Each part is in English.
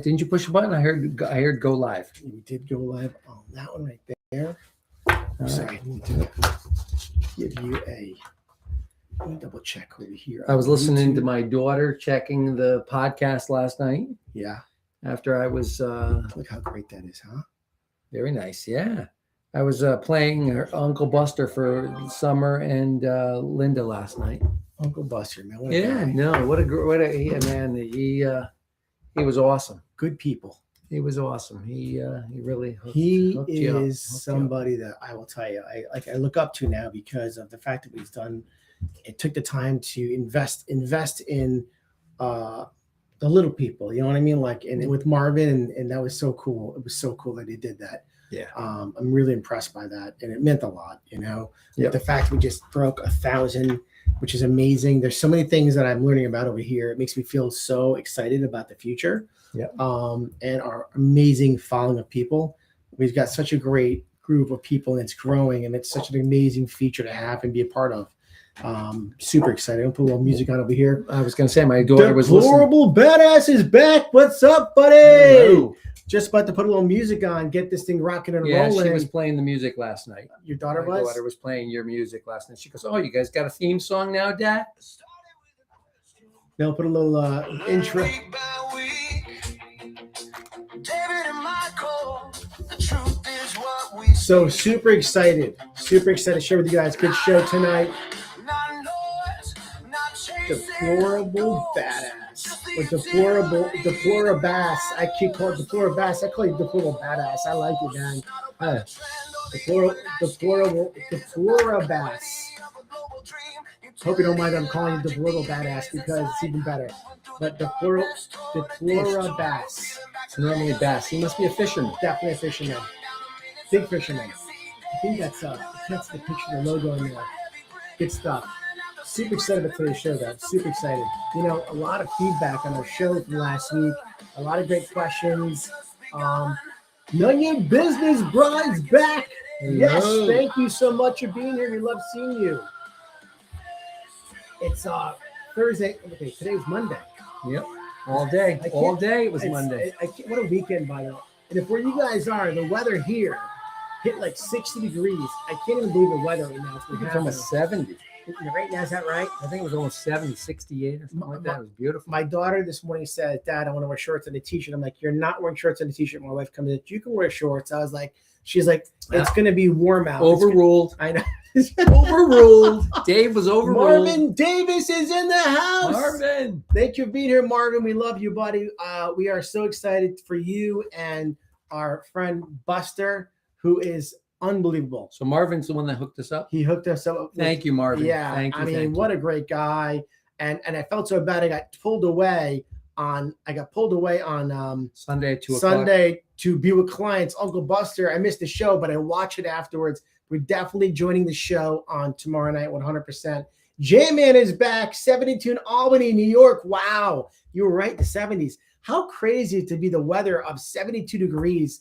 Didn't you push a button? I heard go live. We did go live on that one right there. Sorry. I need to give you let me double check over here. I was listening to my daughter checking the podcast last night. Yeah. After I was Look how great that is, huh? very nice. Yeah. I was playing her Uncle Buster for Summer and Linda last night. Uncle Buster, man. What a man. He was awesome. Good people. He was awesome. He really hooked is hooked somebody that I will tell you I look up to now because of the fact that he's done. It took the time to invest in the little people. You know what I mean? Like and with Marvin, and that was so cool. It was so cool that he did that. Yeah. I'm really impressed by that, and it meant a lot. You know, Yep. The fact we just broke 1,000, which is amazing. There's so many things that I'm learning about over here. It makes me feel so excited about the future. Yeah. And our amazing following of people. We've got such a great group of people, and it's growing, and it's such an amazing feature to have and be a part of. Super excited. I'll put a little music on over here. I was going to say my daughter was listening. Deplorable Badass is back. What's up, buddy? Hello. Just about to put a little music on, get this thing rocking and rolling. She was playing the music last night. Your daughter My was? daughter was playing your music last night. She goes, "Oh, you guys got a theme song now, Dad?" Now put a little intro. So super excited to share with you guys. Good show tonight. Deplorable Badass. Or Deplorabass. I keep calling it Deplorabass. I call you Deplorable Badass. I like it, man. Deplorabass. Hope you don't mind I'm calling you Deplorable Badass because it's even better. But Deplorabass. It's normally bass. He must be a fisherman. Definitely a fisherman. Big fisherman. I think that's the picture, the logo in there. Good stuff. Super excited about today's show, though. Super excited. You know, a lot of feedback on our show from last week. A lot of great questions. None of your business, bride's back. Hello. Yes, thank you so much for being here. We love seeing you. It's Thursday. Okay, today's Monday. Yep. All day. All day it was Monday. What a weekend, by the way. And if where you guys are, the weather here hit like 60 degrees. I can't even believe the weather right now. It's almost 70. Right now, is that right? I think it was almost 70, 68 or something like that. It was beautiful. My daughter this morning said, "Dad, I want to wear shorts and a t-shirt." I'm like, "You're not wearing shorts and a t-shirt." My wife comes in, "You can wear shorts." I was like, she's like, "It's going to be warm out." Overruled. I know. Overruled. Dave was overruled. Marvin Davis is in the house. Marvin. Thank you for being here, Marvin. We love you, buddy. We are so excited for you and our friend Buster, who is unbelievable. So Marvin's the one that hooked us up? He hooked us up. Thank you, Marvin. Yeah. Thank you. I mean, what a great guy. And I felt so bad. I got pulled away on Sunday at 2 o'clock. Sunday to be with clients. Uncle Buster, I missed the show, but I watched it afterwards. We're definitely joining the show on tomorrow night, 100%. J-Man is back, 72 in Albany, New York. Wow. You were right, the 70s. How crazy to be the weather of 72 degrees.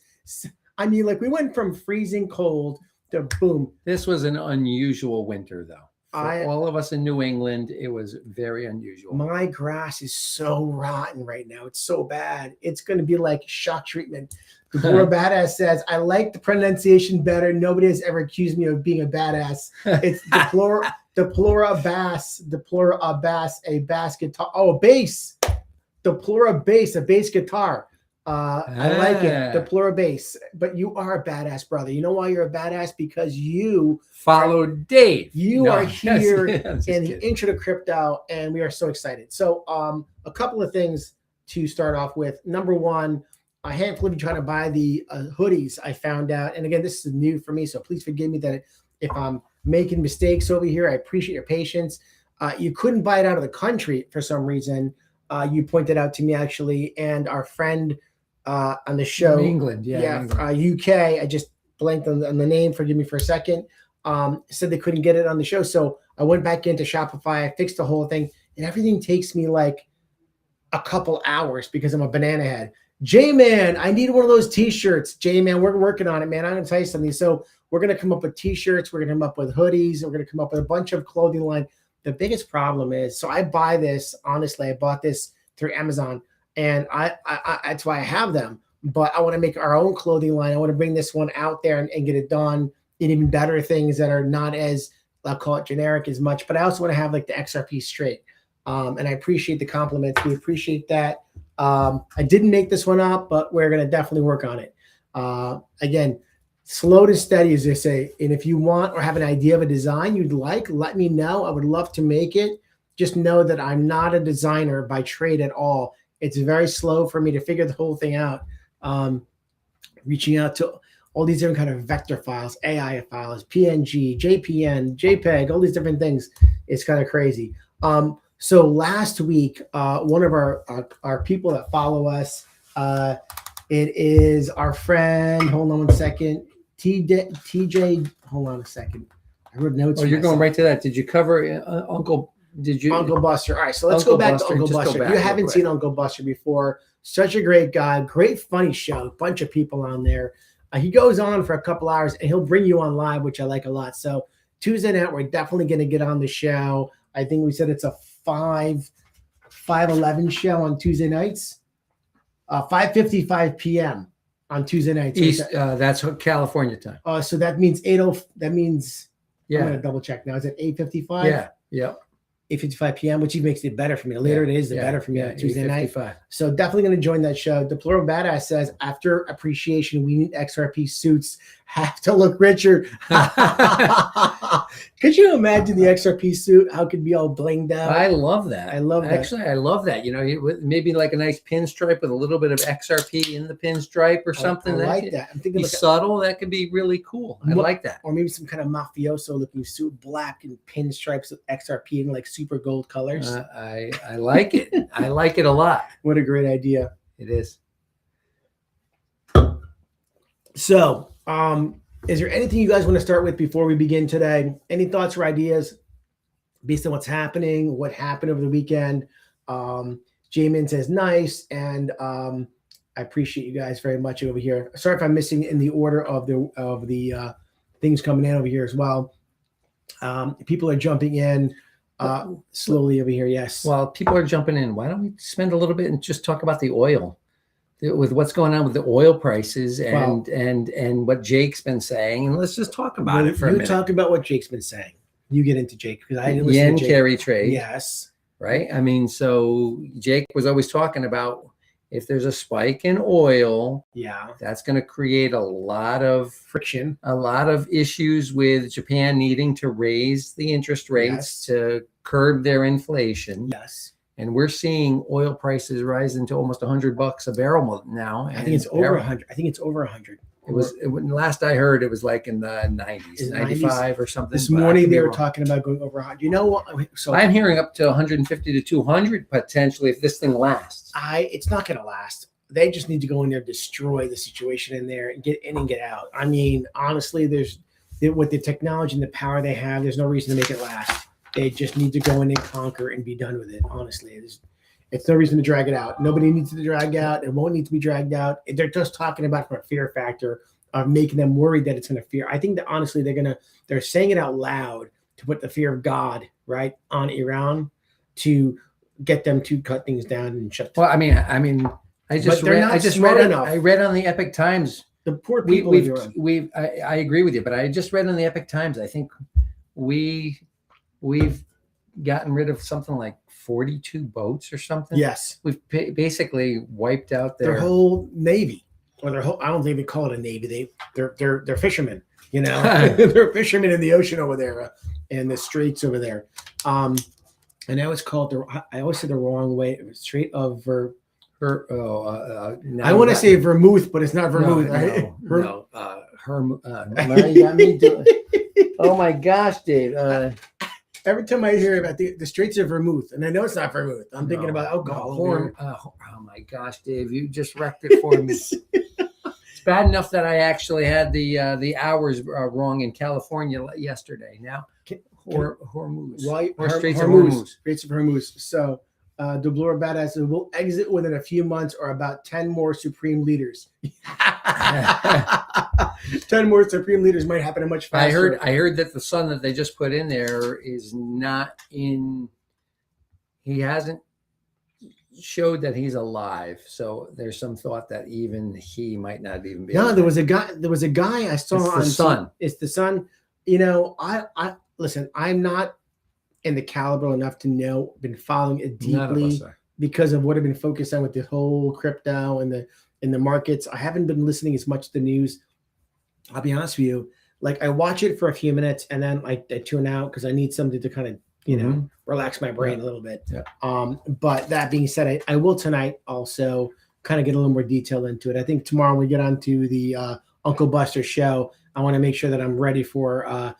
I mean, like we went from freezing cold to boom. This was an unusual winter, though. For all of us in New England, it was very unusual. My grass is so rotten right now. It's so bad. It's going to be like shock treatment. Deplora Badass says, "I like the pronunciation better. Nobody has ever accused me of being a badass." It's Deplora Bass, a bass guitar. Oh, a bass. Deplora Bass, a bass guitar. I like it. Deplora Bass. But you are a badass, brother. You know why you're a badass? Because you followed Dave. You are here in the Intro to Crypto, and we are so excited. So a couple of things to start off with. Number one, a handful of you trying to buy the hoodies I found out. And again, this is new for me, so please forgive me that if I'm making mistakes over here. I appreciate your patience. You couldn't buy it out of the country for some reason. You pointed out to me, actually, and our friend on the show. England, UK. I just blanked on the name. Forgive me for a second. Said they couldn't get it on the show. So I went back into Shopify. I fixed the whole thing. And everything takes me like a couple hours because I'm a banana head. J-Man, I need one of those T-shirts. J-Man, we're working on it, man. I'm going to tell you something. So we're going to come up with T-shirts. We're going to come up with hoodies. We're going to come up with a bunch of clothing line. The biggest problem is, so I buy this, honestly, I bought this through Amazon. and I that's why I have them. But I want to make our own clothing line. I want to bring this one out there and get it done in even better things that are not as, I'll call it generic as much. But I also want to have like the XRP straight. And I appreciate the compliments. We appreciate that. I didn't make this one up, but we're going to definitely work on it. Again, slow to steady, as they say. And if you want or have an idea of a design you'd like, let me know. I would love to make it. Just know that I'm not a designer by trade at all. It's very slow for me to figure the whole thing out. Reaching out to all these different kind of vector files, AI files, PNG, JPN, JPEG, all these different things. It's kind of crazy. So last week, one of our people that follow us, it is our friend, hold on one second, TJ, hold on a second. I wrote notes. Oh, you're going right to that. Did you cover Uncle Buster? All right, so let's go back to Uncle Buster. If you haven't seen Uncle Buster before, such a great guy, great funny show, bunch of people on there. He goes on for a couple hours and he'll bring you on live, which I like a lot. So Tuesday night, we're definitely going to get on the show. I think we said it's a 5:11 show on Tuesday nights, 5:55 p.m. on Tuesday nights. East, that's California time. So that means 8:00. That means, yeah. I'm gonna double check now. Is it 8:55? Yeah. 8:55 p.m., which makes it better for me. The later it is, the better for me on Tuesday night. So definitely going to join that show. Deplorable Badass says, after appreciation, we need XRP suits. Have to look richer. Could you imagine the XRP suit? How it could be all blinged out? I love that. I love that. Actually, I love that. You know, maybe like a nice pinstripe with a little bit of XRP in the pinstripe or something. I like that. I'm thinking like subtle. That could be really cool. I like that. Or maybe some kind of mafioso looking suit, black and pinstripes with XRP in like super gold colors. I like it. I like it a lot. What a great idea. It is. So, is there anything you guys want to start with before we begin today? Any thoughts or ideas based on what's happening, what happened over the weekend? Jamin says nice, and I appreciate you guys very much over here. Sorry if I'm missing in the order of the things coming in over here as well. People are jumping in slowly over here. Yes. Well, people are jumping in. Why don't we spend a little bit and just talk about the oil? With what's going on with the oil prices and what Jake's been saying, and let's just talk about it for a minute. You talk about what Jake's been saying. You get into Jake because I didn't listen yen to Jake. carry trade. Yes, right. I mean, so Jake was always talking about if there's a spike in oil, that's going to create a lot of friction, a lot of issues with Japan needing to raise the interest rates to curb their inflation. Yes. And we're seeing oil prices rising to almost $100 a barrel now. I think it's over 100. I think it's over 100. Last I heard, it was like in the 90s, 95 or something. This morning they were talking about going over 100. You know what? So I'm hearing up to 150 to 200 potentially if this thing lasts. It's not going to last. They just need to go in there, destroy the situation in there, and get in and get out. I mean, honestly, with the technology and the power they have, there's no reason to make it last. They just need to go in and conquer and be done with it. Honestly, it's no reason to drag it out. Nobody needs to drag out. It won't need to be dragged out. They're just talking about from a fear factor of making them worried that it's going to fear. I think that honestly, they're saying it out loud to put the fear of God right on Iran to get them to cut things down and shut. Well, I mean, I read on the Epic Times. The poor people. I agree with you, but I just read on the Epic Times. I think we've gotten rid of something like 42 boats or something. Yes. We've basically wiped out their whole navy, or their whole, I don't even call it a navy. They're fishermen, you know, they're fishermen in the ocean over there and the straits over there. And I always call it I always said the wrong way. It was Strait of I want to say Vermouth, but it's not Vermouth, right? Oh my gosh, Dave. Every time I hear about the Straits of Vermouth, and I know it's not Vermouth, I'm thinking about alcohol. Oh my gosh, Dave, you just wrecked it for me. It's bad enough that I actually had the hours wrong in California yesterday. Now, Hormuz. Straits of Hormuz. Straits of Hormuz. So, Dublora Badass says, we'll exit within a few months or about 10 more supreme leaders. 10 more supreme leaders might happen much faster. I heard that the son that they just put in there is not in. He hasn't showed that he's alive. So there's some thought that even he might not even be. No, alive. there was a guy I saw It's on the sun. It's the sun. You know, I listen, I'm not in the caliber enough to know, been following it None of deeply us are. because of what I've been focused on with the whole crypto and the markets. I haven't been listening as much to the news. I'll be honest with you. Like I watch it for a few minutes and then I tune out because I need something to kind of, you know, relax my brain a little bit. Yeah. But that being said, I will tonight also kind of get a little more detail into it. I think tomorrow when we get onto the Uncle Buster show, I want to make sure that I'm ready for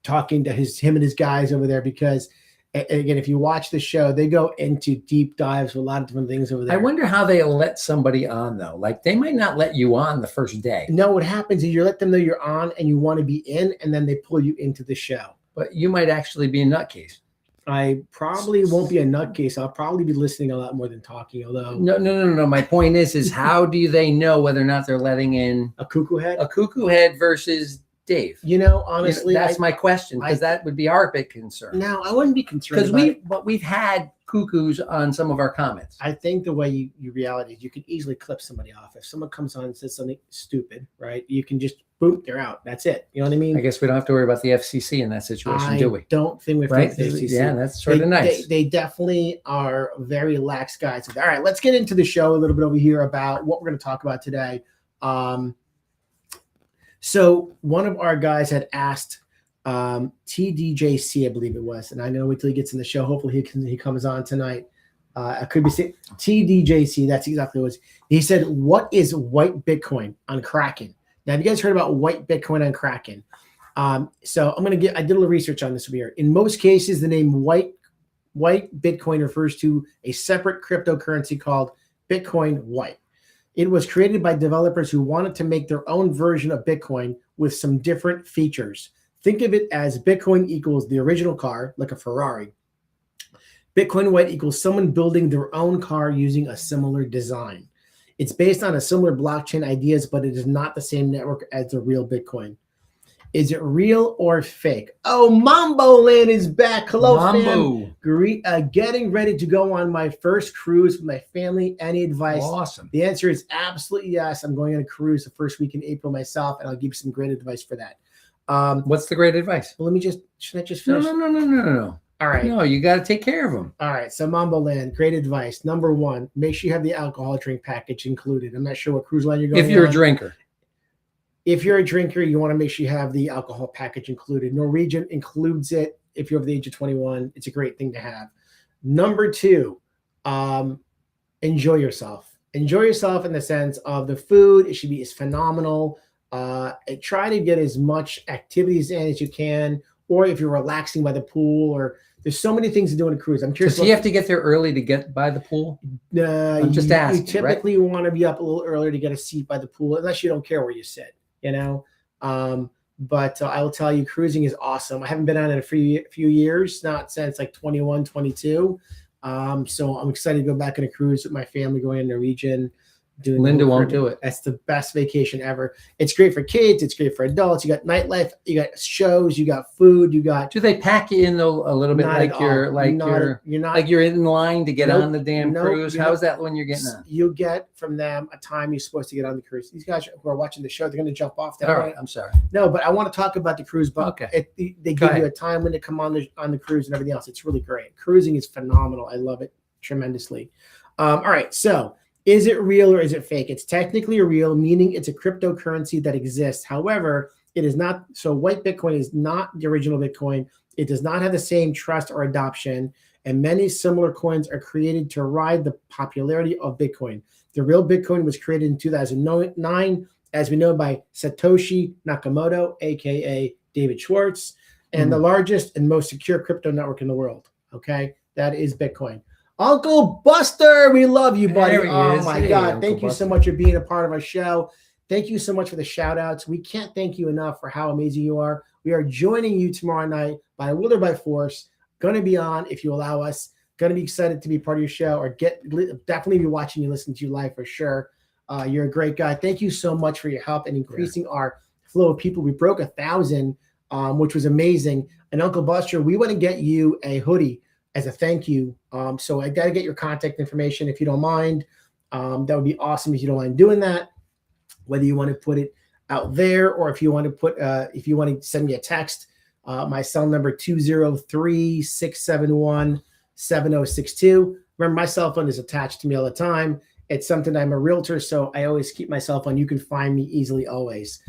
talking to him and his guys over there because again, if you watch the show, they go into deep dives with a lot of different things over there. I wonder how they let somebody on though. Like they might not let you on the first day. No, what happens is you let them know you're on and you want to be in, and then they pull you into the show. But you might actually be a nutcase. I probably won't be a nutcase. I'll probably be listening a lot more than talking. Although No. My point is how do they know whether or not they're letting in a cuckoo head versus Dave? You know, honestly, that's my question because that would be our big concern. No, I wouldn't be concerned because we've had cuckoos on some of our comments. I think the way you reality is you can easily clip somebody off. If someone comes on and says something stupid, right? You can just boom, they're out. That's it. You know what I mean? I guess we don't have to worry about the FCC in that situation, do we? I don't think we have right? to the FCC. Yeah, that's sort of nice. They definitely are very lax guys. All right, let's get into the show a little bit over here about what we're going to talk about today. So one of our guys had asked TDJC, I believe it was, and I know wait till he gets in the show. Hopefully he comes on tonight. I could be saying TDJC. That's exactly what it was. He said, "What is white Bitcoin on Kraken?" Now, have you guys heard about white Bitcoin on Kraken? So I did a little research on this over here. In most cases, the name white Bitcoin refers to a separate cryptocurrency called Bitcoin White. It was created by developers who wanted to make their own version of Bitcoin with some different features. Think of it as Bitcoin equals the original car, like a Ferrari. Bitcoin White equals someone building their own car using a similar design. It's based on a similar blockchain ideas, but it is not the same network as the real Bitcoin. Is it real or fake? Oh, Mambo Land is back. Hello, Mambo. fam. Getting ready to go on my first cruise with my family. Any advice? Awesome. The answer is absolutely yes. I'm going on a cruise the first week in April myself, and I'll give you some great advice for that. What's the great advice? Well, should I just finish? No. All right. No, you got to take care of them. All right. So Mambo Land, great advice. Number one, make sure you have the alcohol drink package included. I'm not sure what cruise line you're going on. If you're a drinker. If you're a drinker, you want to make sure you have the alcohol package included. Norwegian includes it. If you're over the age of 21, it's a great thing to have. Number two, enjoy yourself. Enjoy yourself in the sense of the food. It should be phenomenal. Try to get as much activities in as you can, or if you're relaxing by the pool, or there's so many things to do on a cruise. I'm curious. So you have to get there early to get by the pool? I'm just asking. You typically want to be up a little earlier to get a seat by the pool, unless you don't care where you sit, you know. But I will tell you, cruising is awesome. I haven't been on it in a few years, not since like 21, 22. So I'm excited to go back on a cruise with my family, going in Norwegian. Linda won't do it. That's the best vacation ever. It's great for kids. It's great for adults. You got nightlife. You got shows. You got food. You got. Do they pack you in though a little bit like you're in line to get on the damn cruise? How is that when you're getting on? You get from them a time you're supposed to get on the cruise. These guys who are watching the show, they're going to jump off that. All right, I'm sorry. No, but I want to talk about the cruise. But okay. They give you a time when to come on the cruise and everything else. It's really great. Cruising is phenomenal. I love it tremendously. All right, so. Is it real or is it fake? It's technically real, meaning it's a cryptocurrency that exists. However, it is not. So white Bitcoin is not the original Bitcoin. It does not have the same trust or adoption. And many similar coins are created to ride the popularity of Bitcoin. The real Bitcoin was created in 2009, as we know, by Satoshi Nakamoto, aka David Schwartz, and the largest and most secure crypto network in the world. Okay, that is Bitcoin. Uncle Buster, we love you, buddy. Oh my God. Thank you so much for being a part of our show. Thank you so much for the shout outs. We can't thank you enough for how amazing you are. We are joining you tomorrow night by will or by force. Going to be on if you allow us. Going to be excited to be part of your show, or definitely be watching you, listening to you live for sure. You're a great guy. Thank you so much for your help in increasing our flow of people. We broke 1,000, which was amazing. And Uncle Buster, we want to get you a hoodie. as a thank you. So I got to get your contact information if you don't mind. That would be awesome if you don't mind doing that. Whether you want to put it out there or if you want to if you want to send me a text, my cell number 203-671-7062. Remember, my cell phone is attached to me all the time. It's something, I'm a realtor, so I always keep my cell phone. You can find me easily always.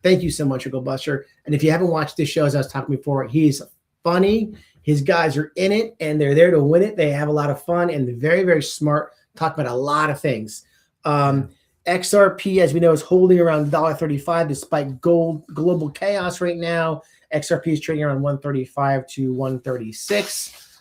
Thank you so much, Uncle Buster. And if you haven't watched this show, as I was talking before, he's funny. His guys are in it, and they're there to win it. They have a lot of fun, and they're very, very smart. Talk about a lot of things. XRP, as we know, is holding around $1.35 despite global chaos right now. XRP is trading around 135 to 136.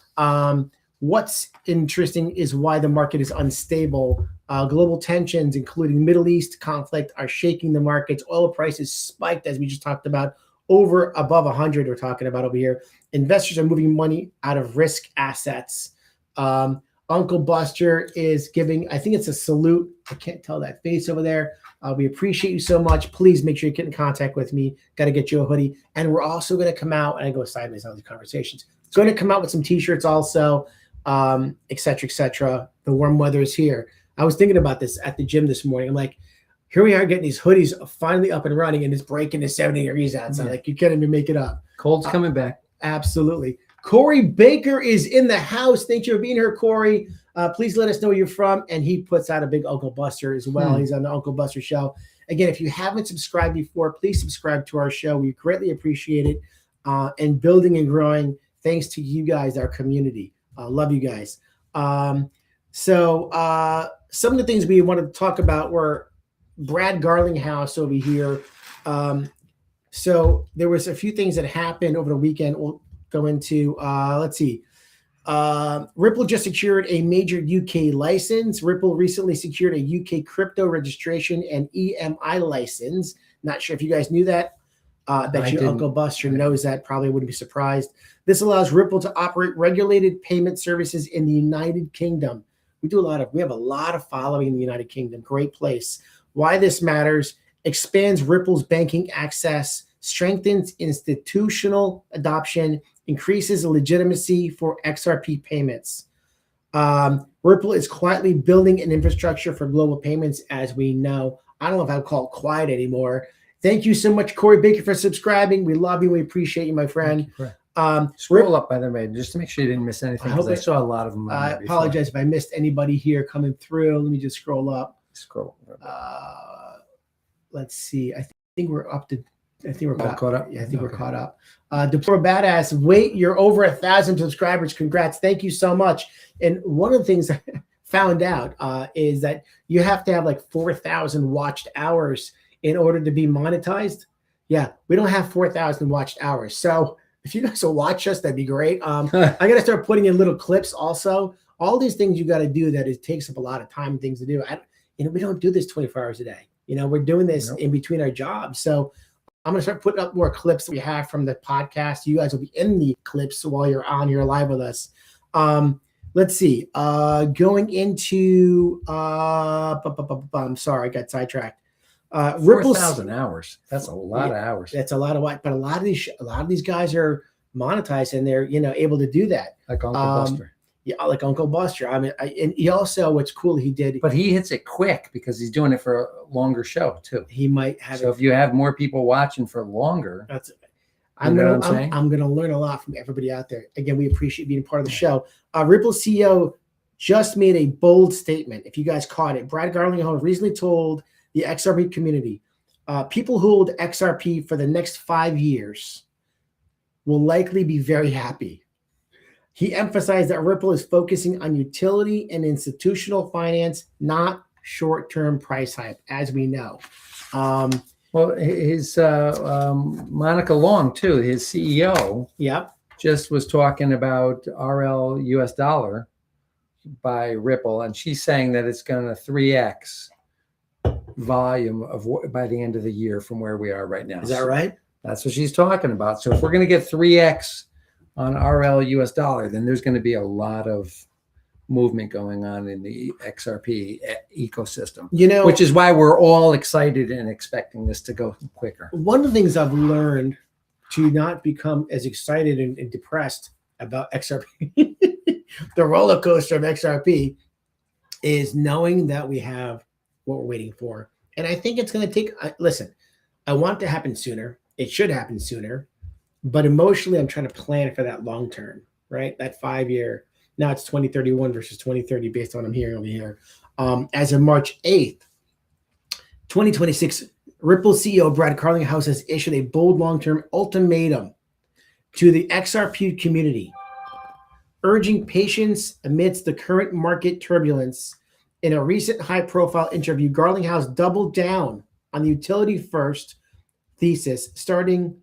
What's interesting is why the market is unstable. Global tensions, including Middle East conflict, are shaking the markets. Oil prices spiked, as we just talked about, above 100. We're talking about over here. Investors are moving money out of risk assets. Uncle Buster is giving, I think it's a salute. I can't tell that face over there. We appreciate you so much. Please make sure you get in contact with me. Got to get you a hoodie. And we're also going to come out, and I go sideways on these conversations. It's going to come out with some t-shirts also, et cetera, et cetera. The warm weather is here. I was thinking about this at the gym this morning. I'm like, here we are getting these hoodies finally up and running, and it's breaking to 70 degrees outside. Like, you can't even make it up. Cold's coming back. Absolutely. Corey Baker is in the house. Thank you for being here, Corey. Please let us know where you're from. And he puts out a big Uncle Buster as well. He's on the Uncle Buster show. Again, if you haven't subscribed before, please subscribe to our show. We greatly appreciate it. And building and growing, thanks to you guys, our community. Love you guys. So some of the things we wanted to talk about were Brad Garlinghouse over here. So there was a few things that happened over the weekend. We'll go into, let's see. Ripple just secured a major UK license. Ripple recently secured a UK crypto registration and EMI license. Not sure if you guys knew that. Bet your Uncle Buster knows that. Probably wouldn't be surprised. This allows Ripple to operate regulated payment services in the United Kingdom. We have a lot of following in the United Kingdom. Great place. Why this matters: expands Ripple's banking access, strengthens institutional adoption, increases the legitimacy for XRP payments. Ripple is quietly building an infrastructure for global payments, as we know. I don't know if I would call it quiet anymore. Thank you so much, Corey Baker, for subscribing. We love you. We appreciate you, my friend. Scroll up, by the way, just to make sure you didn't miss anything, because I saw a lot of them. I apologize if I missed anybody here coming through. Let me just scroll up. Let's see. I think we're up to. I think we're caught up. Yeah, I think we're caught up. Deplore Badass, wait, you're over 1,000 subscribers. Congrats. Thank you so much. And one of the things I found out is that you have to have like 4,000 watched hours in order to be monetized. Yeah, we don't have 4,000 watched hours. So if you guys will watch us, that'd be great. I got to start putting in little clips also. All these things you got to do that it takes up a lot of time and things to do. We don't do this 24 hours a day. We're doing this in between our jobs. So I'm going to start putting up more clips that we have from the podcast. You guys will be in the clips while you're on here live with us. Let's see. Going into, I'm sorry, I got sidetracked. 4,000 hours. That's a lot of hours. That's a lot of what, but a lot of these guys are monetized, and they're able to do that. Like Uncle Buster. Yeah, like Uncle Buster. I mean, and he also, what's cool, he did. But he hits it quick because he's doing it for a longer show too. He might have. So if you have more people watching for longer, I'm gonna learn a lot from everybody out there. Again, we appreciate being part of the show. Ripple CEO just made a bold statement. If you guys caught it, Brad Garlinghouse recently told the XRP community, people who hold XRP for the next 5 years will likely be very happy. He emphasized that Ripple is focusing on utility and institutional finance, not short-term price hype, as we know. Well, his Monica Long too, his CEO, just was talking about RL US dollar by Ripple, and she's saying that it's going to 3x volume by the end of the year from where we are right now. Is that right? That's what she's talking about. So if we're going to get 3x on RL US dollar, then there's going to be a lot of movement going on in the XRP ecosystem, which is why we're all excited and expecting this to go quicker. One of the things I've learned to not become as excited and depressed about XRP, the roller coaster of XRP, is knowing that we have what we're waiting for. And I think it's going to take, listen, I want it to happen sooner. It should happen sooner. But emotionally, I'm trying to plan for that long term, right? That 5-year. Now it's 2031 versus 2030 based on what I'm hearing over here. As of March 8th, 2026, Ripple CEO Brad Carlinghouse has issued a bold long-term ultimatum to the XRP community, urging patience amidst the current market turbulence. In a recent high-profile interview, Garlinghouse doubled down on the utility-first thesis, stating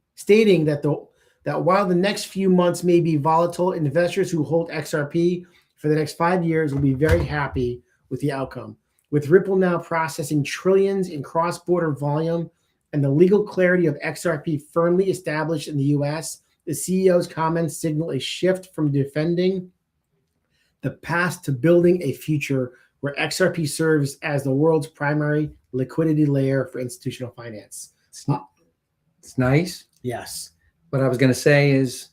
that while the next few months may be volatile, investors who hold XRP for the next 5 years will be very happy with the outcome. With Ripple now processing trillions in cross-border volume and the legal clarity of XRP firmly established in the U.S., the CEO's comments signal a shift from defending the past to building a future where XRP serves as the world's primary liquidity layer for institutional finance. It's nice. Yes. What I was going to say is,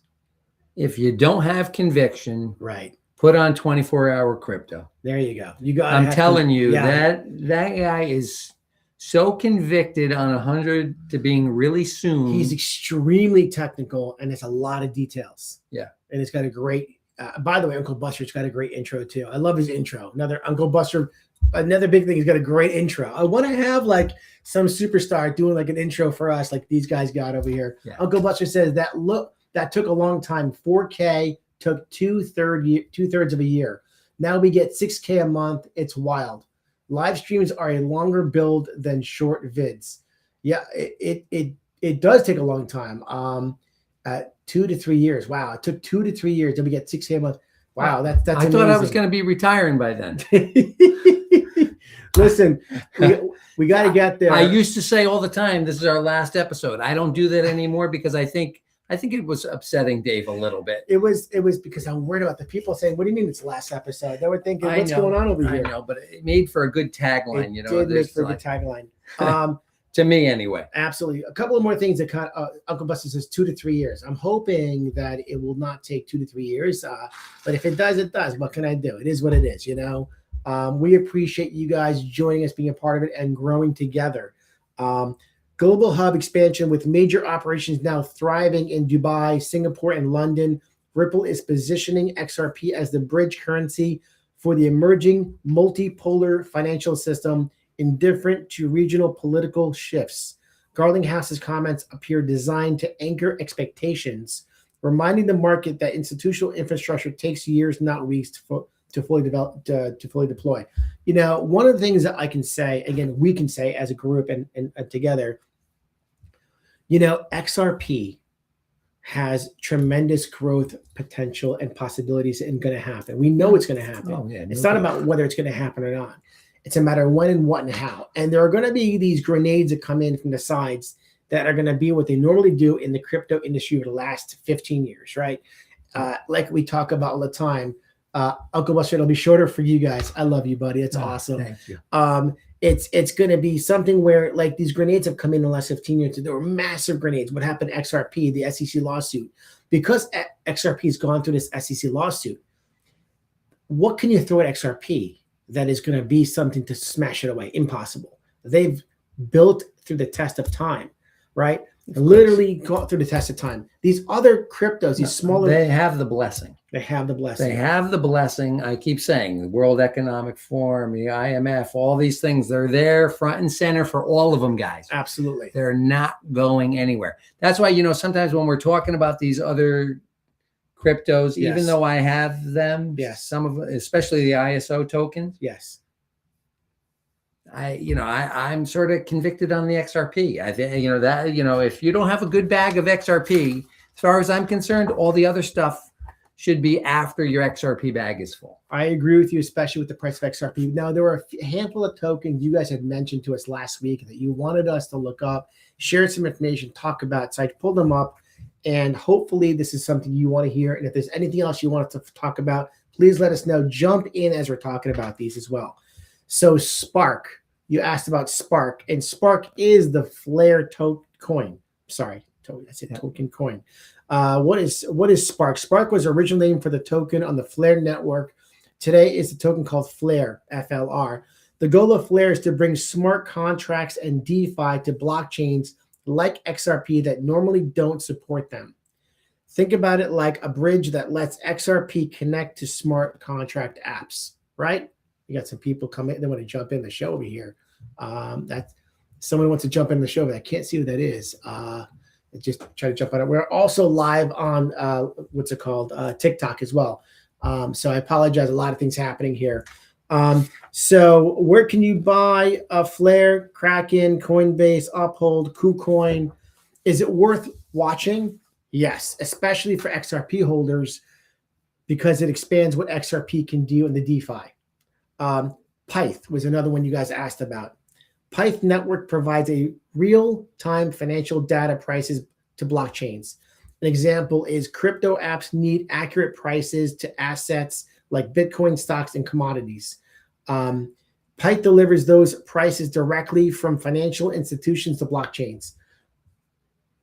if you don't have conviction, Right. put on 24-hour crypto. There you go. You got. I'm telling you, that guy is so convicted on 100 to being really soon. He's extremely technical, and it's a lot of details. Yeah. And it's got a great. By the way, Uncle Buster's got a great intro too. I love his intro. Another Uncle Buster. Another big thing. He's got a great intro. I want to have like some superstar doing like an intro for us, like these guys got over here. Yeah. Uncle Buster says that took a long time. 4K took two-thirds of a year. Now we get 6K a month. It's wild. Live streams are a longer build than short vids. Yeah, it does take a long time. 2 to 3 years. Wow, it took 2 to 3 years till we get 6K a month. Wow, that's I thought I was going to be retiring by then. Listen, we got to get there. I used to say all the time, this is our last episode. I don't do that anymore because I think it was upsetting Dave a little bit. It was because I'm worried about the people saying, "What do you mean it's the last episode?" They were thinking, "What's going on over here?" I know, but it made for a good tagline. It did make for a good tagline. To me, anyway. Absolutely. A couple of more things that Uncle Buster says 2 to 3 years. I'm hoping that it will not take 2 to 3 years. But if it does, it does. What can I do? It is what it is, you know. We appreciate you guys joining us, being a part of it, and growing together. Global hub expansion with major operations now thriving in Dubai, Singapore, and London. Ripple is positioning XRP as the bridge currency for the emerging multipolar financial system, indifferent to regional political shifts. Garlinghouse's comments appear designed to anchor expectations, reminding the market that institutional infrastructure takes years, not weeks, to fully develop, to fully deploy. You know, one of the things that I can say, again, we can say as a group and together, you know, XRP has tremendous growth potential and possibilities and going to happen. We know it's going to happen. Oh, yeah, it's not about whether it's going to happen or not. It's a matter of when and what and how. And there are going to be these grenades that come in from the sides that are going to be what they normally do in the crypto industry over the last 15 years, right? Like we talk about all the time. Uncle Buster, it'll be shorter for you guys. I love you, buddy. It's awesome. Thank you. It's going to be something where like these grenades have come in the last 15 years. There were massive grenades. What happened to XRP, the SEC lawsuit? Because XRP has gone through this SEC lawsuit, what can you throw at XRP that is going to be something to smash it away? Impossible. They've built through the test of time, right? Literally gone through the test of time. These other cryptos, these smaller, they have the blessing. They have the blessing. They have the blessing. I keep saying the World Economic Forum, the IMF, all these things, they're there front and center for all of them, guys. Absolutely. They're not going anywhere. That's why, you know, sometimes when we're talking about these other cryptos, Yes. even though I have them, Yes. some of them, especially the ISO tokens, Yes. I'm sort of convicted on the XRP. I think, if you don't have a good bag of XRP, as far as I'm concerned, all the other stuff should be after your XRP bag is full. I agree with you, especially with the price of XRP. Now, there were a handful of tokens you guys had mentioned to us last week that you wanted us to look up, share some information, talk about. So I pulled them up, and hopefully this is something you want to hear. And if there's anything else you want us to talk about, please let us know. Jump in as we're talking about these as well. So Spark, you asked about Spark, and Spark is the Flare coin. Sorry, I said token coin. What is Spark? Spark was originally named for the token on the Flare network. Today is a token called Flare, FLR. The goal of Flare is to bring smart contracts and DeFi to blockchains like XRP that normally don't support them. Think about it like a bridge that lets XRP connect to smart contract apps, right? You got some people coming, they want to jump in the show over here. That's someone wants to jump in the show, but I can't see who that is. Just try to jump on it. We're also live on what's it called? TikTok as well. So I apologize. A lot of things happening here. So where can you buy a Flare, Kraken, Coinbase, Uphold, KuCoin? Is it worth watching? Yes, especially for XRP holders because it expands what XRP can do in the DeFi. Pyth was another one you guys asked about. Pyth network provides a real-time financial data prices to blockchains. An example is crypto apps need accurate prices to assets like Bitcoin, stocks, and commodities. Pyth delivers those prices directly from financial institutions to blockchains.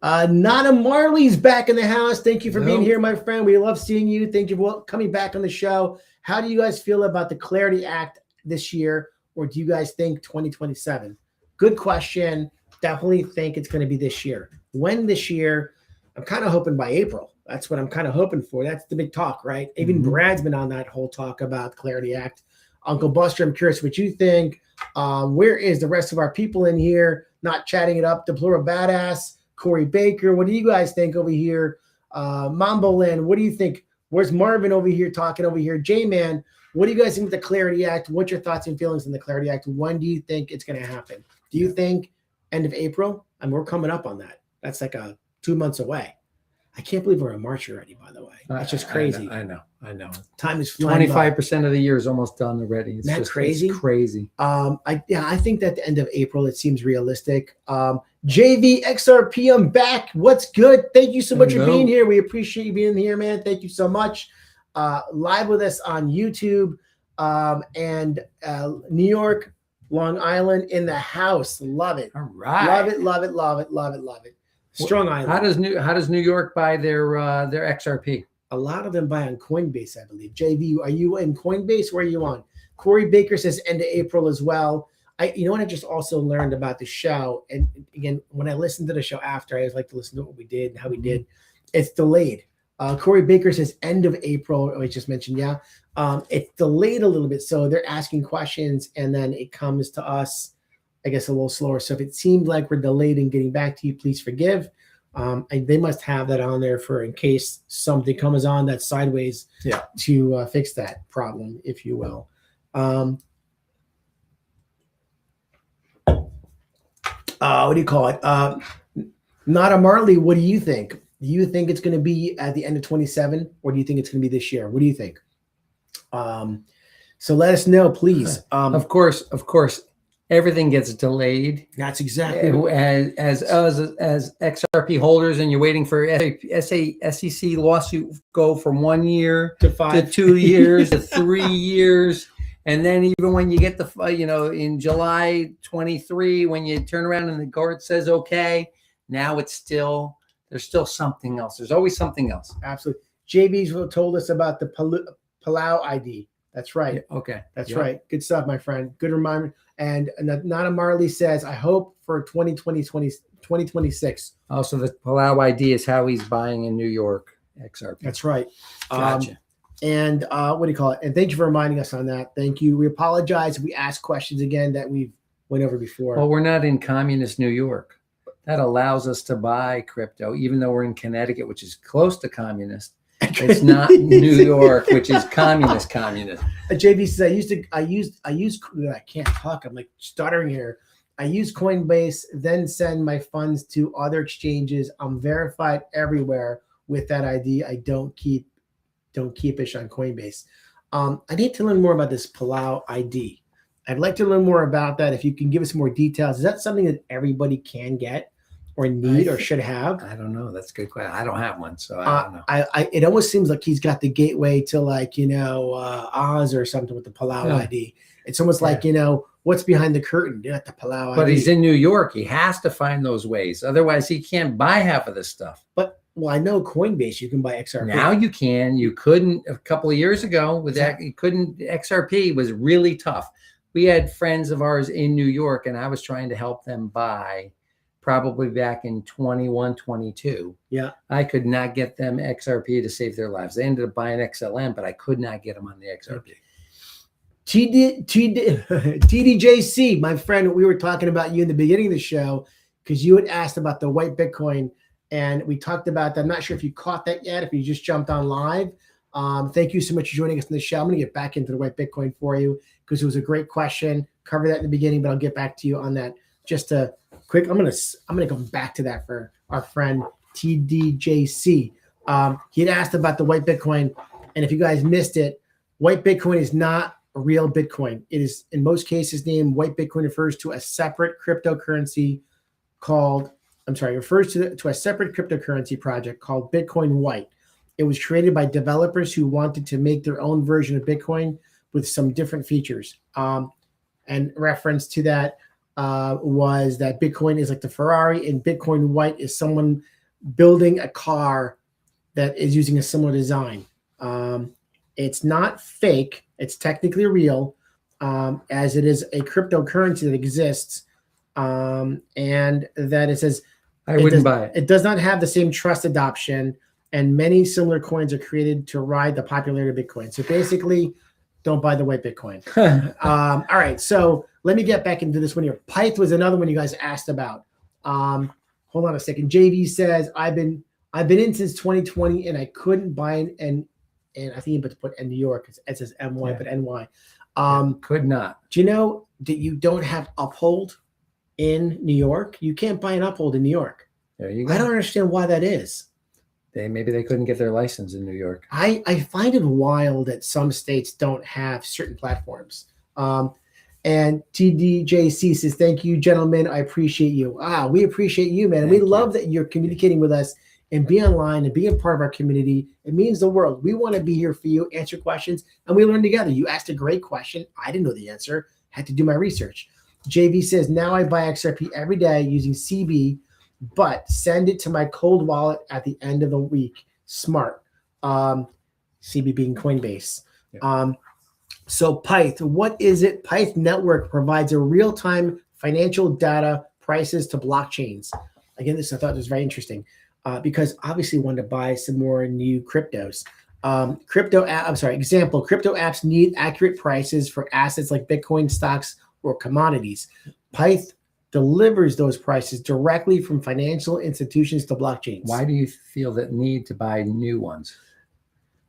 Nana Marley's back in the house. Thank you for being here, my friend. We love seeing you. Thank you for coming back on the show. How do you guys feel about the Clarity Act this year, or do you guys think 2027? Good question. Definitely think it's going to be this year. When this year? I'm kind of hoping by April. That's what I'm kind of hoping for. That's the big talk, right? Even Brad's been on that whole talk about the Clarity Act. Uncle Buster, I'm curious what you think. Where is the rest of our people in here? Not chatting it up. Deplora Badass, Corey Baker. What do you guys think over here? Mambo Land, what do you think? Where's Marvin over here talking over here? J-Man, what do you guys think of the Clarity Act? What's your thoughts and feelings on the Clarity Act? When do you think it's going to happen? Do you think end of April? I mean, we're coming up on that. That's like 2 months away. I can't believe we're in March already, by the way. That's just crazy. I know. Time is flying. 25% of the year is almost done already. It's That's crazy. It's crazy. I think that the end of April, it seems realistic. JV XRP, I'm back. What's good? Thank you so much for being here. We appreciate you being here, man. Thank you so much. Live with us on YouTube and New York, Long Island in the house. Love it. All right. Love it. Strong Island. How does New York buy their XRP? A lot of them buy on Coinbase, I believe. JV, are you in Coinbase? Where are you on? Corey Baker says end of April as well. You know what I just also learned about the show, and again, when I listened to the show after, I always like to listen to what we did and how we did. It's delayed. Corey Baker says end of April. I just mentioned, it's delayed a little bit, so they're asking questions, and then it comes to us, I guess, a little slower. So if it seemed like we're delayed in getting back to you, please forgive. They must have that on there for in case something comes on that's sideways to fix that problem, if you will. What do you call it? Nada Marley, what do you think? Do you think it's going to be at the end of 27, or do you think it's going to be this year? What do you think? So let us know, please. Of course, everything gets delayed. That's exactly as XRP holders, and you're waiting for SEC lawsuit go from 1 year to 5 to 2 years to 3 years. And then even when you get in July 23, when you turn around and the court says, okay, now there's still something else. There's always something else. Absolutely. JB's told us about the Palau ID. That's right. Yeah, okay. That's right. Good stuff, my friend. Good reminder. And Nana Marley says, I hope for 2026. Oh, so the Palau ID is how he's buying in New York XRP. That's right. Gotcha. And what do you call it? And thank you for reminding us on that. Thank you. We apologize if we asked questions again that we've went over before. Well, we're not in communist New York. That allows us to buy crypto, even though we're in Connecticut, which is close to communist. It's not New York, which is communist. JV says I can't talk. I'm like stuttering here. I use Coinbase, then send my funds to other exchanges. I'm verified everywhere with that ID. I don't keep ish on Coinbase. I need to learn more about this Palau ID. I'd like to learn more about that. If you can give us more details, is that something that everybody can get or need or should have? I don't know. That's a good question. I don't have one, so I don't know. It almost seems like he's got the gateway to Oz or something with the Palau ID. It's almost like, what's behind the curtain. You have to pull out. But he's in New York. He has to find those ways. Otherwise, he can't buy half of this stuff. But well, I know Coinbase, you can buy XRP. Now you can. You couldn't a couple of years ago with that. You couldn't. XRP was really tough. We had friends of ours in New York, and I was trying to help them buy probably back in 21, 22. Yeah. I could not get them XRP to save their lives. They ended up buying XLM, but I could not get them on the XRP. TDJC, my friend, we were talking about you in the beginning of the show because you had asked about the white Bitcoin, and we talked about that. I'm not sure if you caught that yet, if you just jumped on live. Thank you so much for joining us on the show. I'm going to get back into the white Bitcoin for you because it was a great question. Cover that in the beginning, but I'll get back to you on that. Just a quick, I'm gonna go back to that for our friend TDJC. He had asked about the white Bitcoin, and if you guys missed it, white Bitcoin is not a real Bitcoin. It is in most cases named white Bitcoin refers to a separate cryptocurrency called, refers to a separate cryptocurrency project called Bitcoin White. It was created by developers who wanted to make their own version of Bitcoin with some different features. And reference to that was that Bitcoin is like the Ferrari, and Bitcoin White is someone building a car that is using a similar design. It's not fake. It's technically real, as it is a cryptocurrency that exists, and that it says I wouldn't buy it. It does not have the same trust adoption, and many similar coins are created to ride the popularity of Bitcoin. So basically, don't buy the white Bitcoin. All right, so let me get back into this one here. Pyth was another one you guys asked about. Hold on a second. JV says I've been in since 2020 and I couldn't buy and I think you put to put in New York. It says MY, but NY. Could not. Do you know that you don't have Uphold in New York? You can't buy an Uphold in New York. There you go. I don't understand why that is. Maybe they couldn't get their license in New York. I find it wild that some states don't have certain platforms. And TDJC says, thank you, gentlemen. I appreciate you. We appreciate you, man. And we love that you're communicating with us and be online and being part of our community. It means the world. We want to be here for you, answer questions, and we learn together. You asked a great question. I didn't know the answer. Had to do my research. JV says, now I buy XRP every day using CB, but send it to my cold wallet at the end of the week. Smart. CB being Coinbase. Yeah. So Pyth, what is it? Pyth Network provides a real-time financial data prices to blockchains. Again, I thought was very interesting because obviously wanted to buy some more new cryptos. Crypto apps need accurate prices for assets like Bitcoin, stocks, or commodities. Pyth delivers those prices directly from financial institutions to blockchains. Why do you feel that need to buy new ones?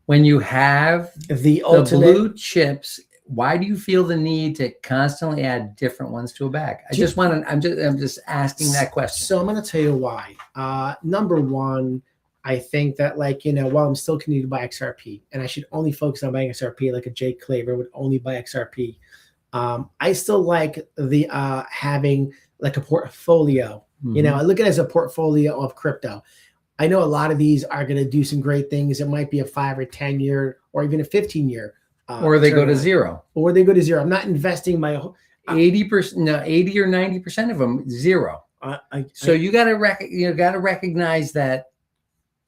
When you have the blue chips, why do you feel the need to constantly add different ones to a bag? I'm just asking that question. So I'm going to tell you why. Number one, I think that while I'm still continuing to buy XRP, and I should only focus on buying XRP, like a Jay Claver would only buy XRP. I still like the having like a portfolio. Mm-hmm. I look at it as a portfolio of crypto. I know a lot of these are going to do some great things. It might be a 5 or 10 year or even a 15 year. Or they go to zero. Or they go to zero. I'm not investing my 80%, no, 80 or 90% of them zero. You got to recognize that.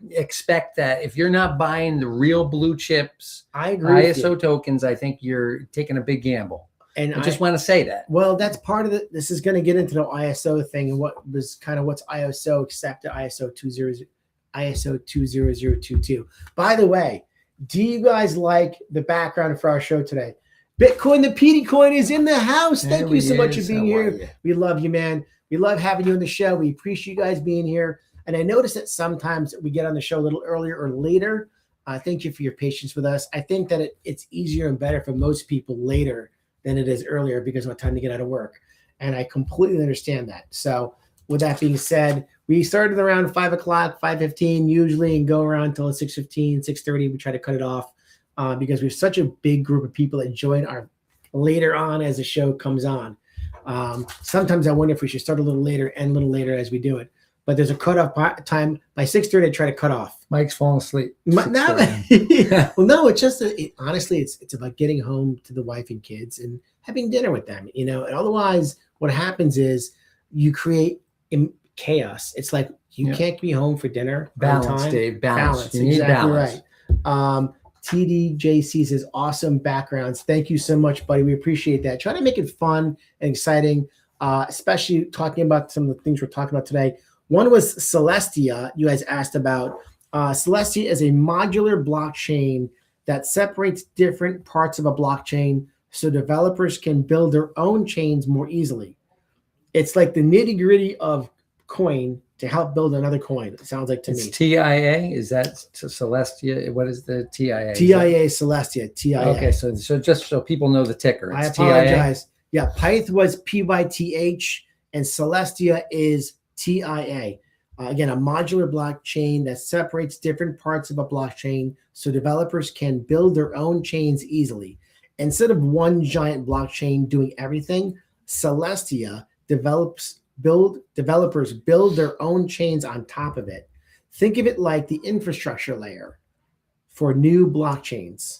Expect that if you're not buying the real blue chips, I agree. ISO tokens, I think you're taking a big gamble. And I just want to say that. Well, that's part of it. This is going to get into the ISO thing and what's ISO accepted, ISO 20022. By the way, do you guys like the background for our show today? Bitcoin, the PD coin is in the house. Thank you so much for being here. We love you, man. We love having you on the show. We appreciate you guys being here. And I noticed that sometimes we get on the show a little earlier or later. Thank you for your patience with us. I think that it's easier and better for most people later than it is earlier because of what time to get out of work. And I completely understand that. So with that being said, we started around 5 o'clock, 5:15 usually, and go around until 6:15, 6:30. We try to cut it off because we have such a big group of people that join our later on as the show comes on. Sometimes I wonder if we should start a little later and a little later as we do it. but there's a cutoff time by 6:30. I try to cut off. Mike's falling asleep. Well, 6:30. no, it's just honestly, it's about getting home to the wife and kids and having dinner with them, and otherwise what happens is you create chaos. It's like you can't be home for dinner. Balance, Dave. Balance. You need exactly balance. Right. TDJC says awesome backgrounds. Thank you so much, buddy. We appreciate that. Try to make it fun and exciting, especially talking about some of the things we're talking about today. One was Celestia. You guys asked about. Celestia is a modular blockchain that separates different parts of a blockchain so developers can build their own chains more easily. It's like the nitty-gritty of coin to help build another coin. It sounds like to me. It's TIA. Is that Celestia? What is the TIA? TIA Celestia. TIA. Okay, so just so people know the ticker. It's I apologize. TIA. Yeah, Pyth was PYTH and Celestia is TIA. Again, a modular blockchain that separates different parts of a blockchain so developers can build their own chains easily. Instead of one giant blockchain doing everything, Celestia developers build their own chains on top of it. Think of it like the infrastructure layer for new blockchains.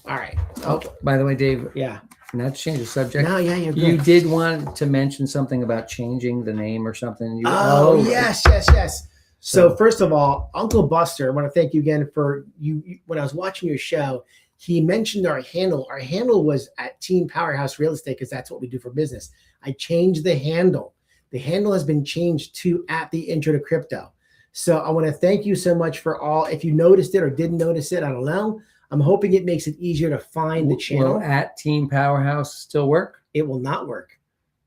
All right. Oh, by the way, Dave. Yeah. Not to change the subject. No, yeah, you're good. You did want to mention something about changing the name or something. Yes. So first of all, Uncle Buster, I want to thank you again for you. When I was watching your show, he mentioned our handle. Our handle was at Team Powerhouse Real Estate because that's what we do for business. I changed the handle. The handle has been changed to @TheIntroToCrypto. So I want to thank you so much for all. If you noticed it or didn't notice it, I don't know. I'm hoping it makes it easier to find the channel. Will at Team Powerhouse still work? It will not work.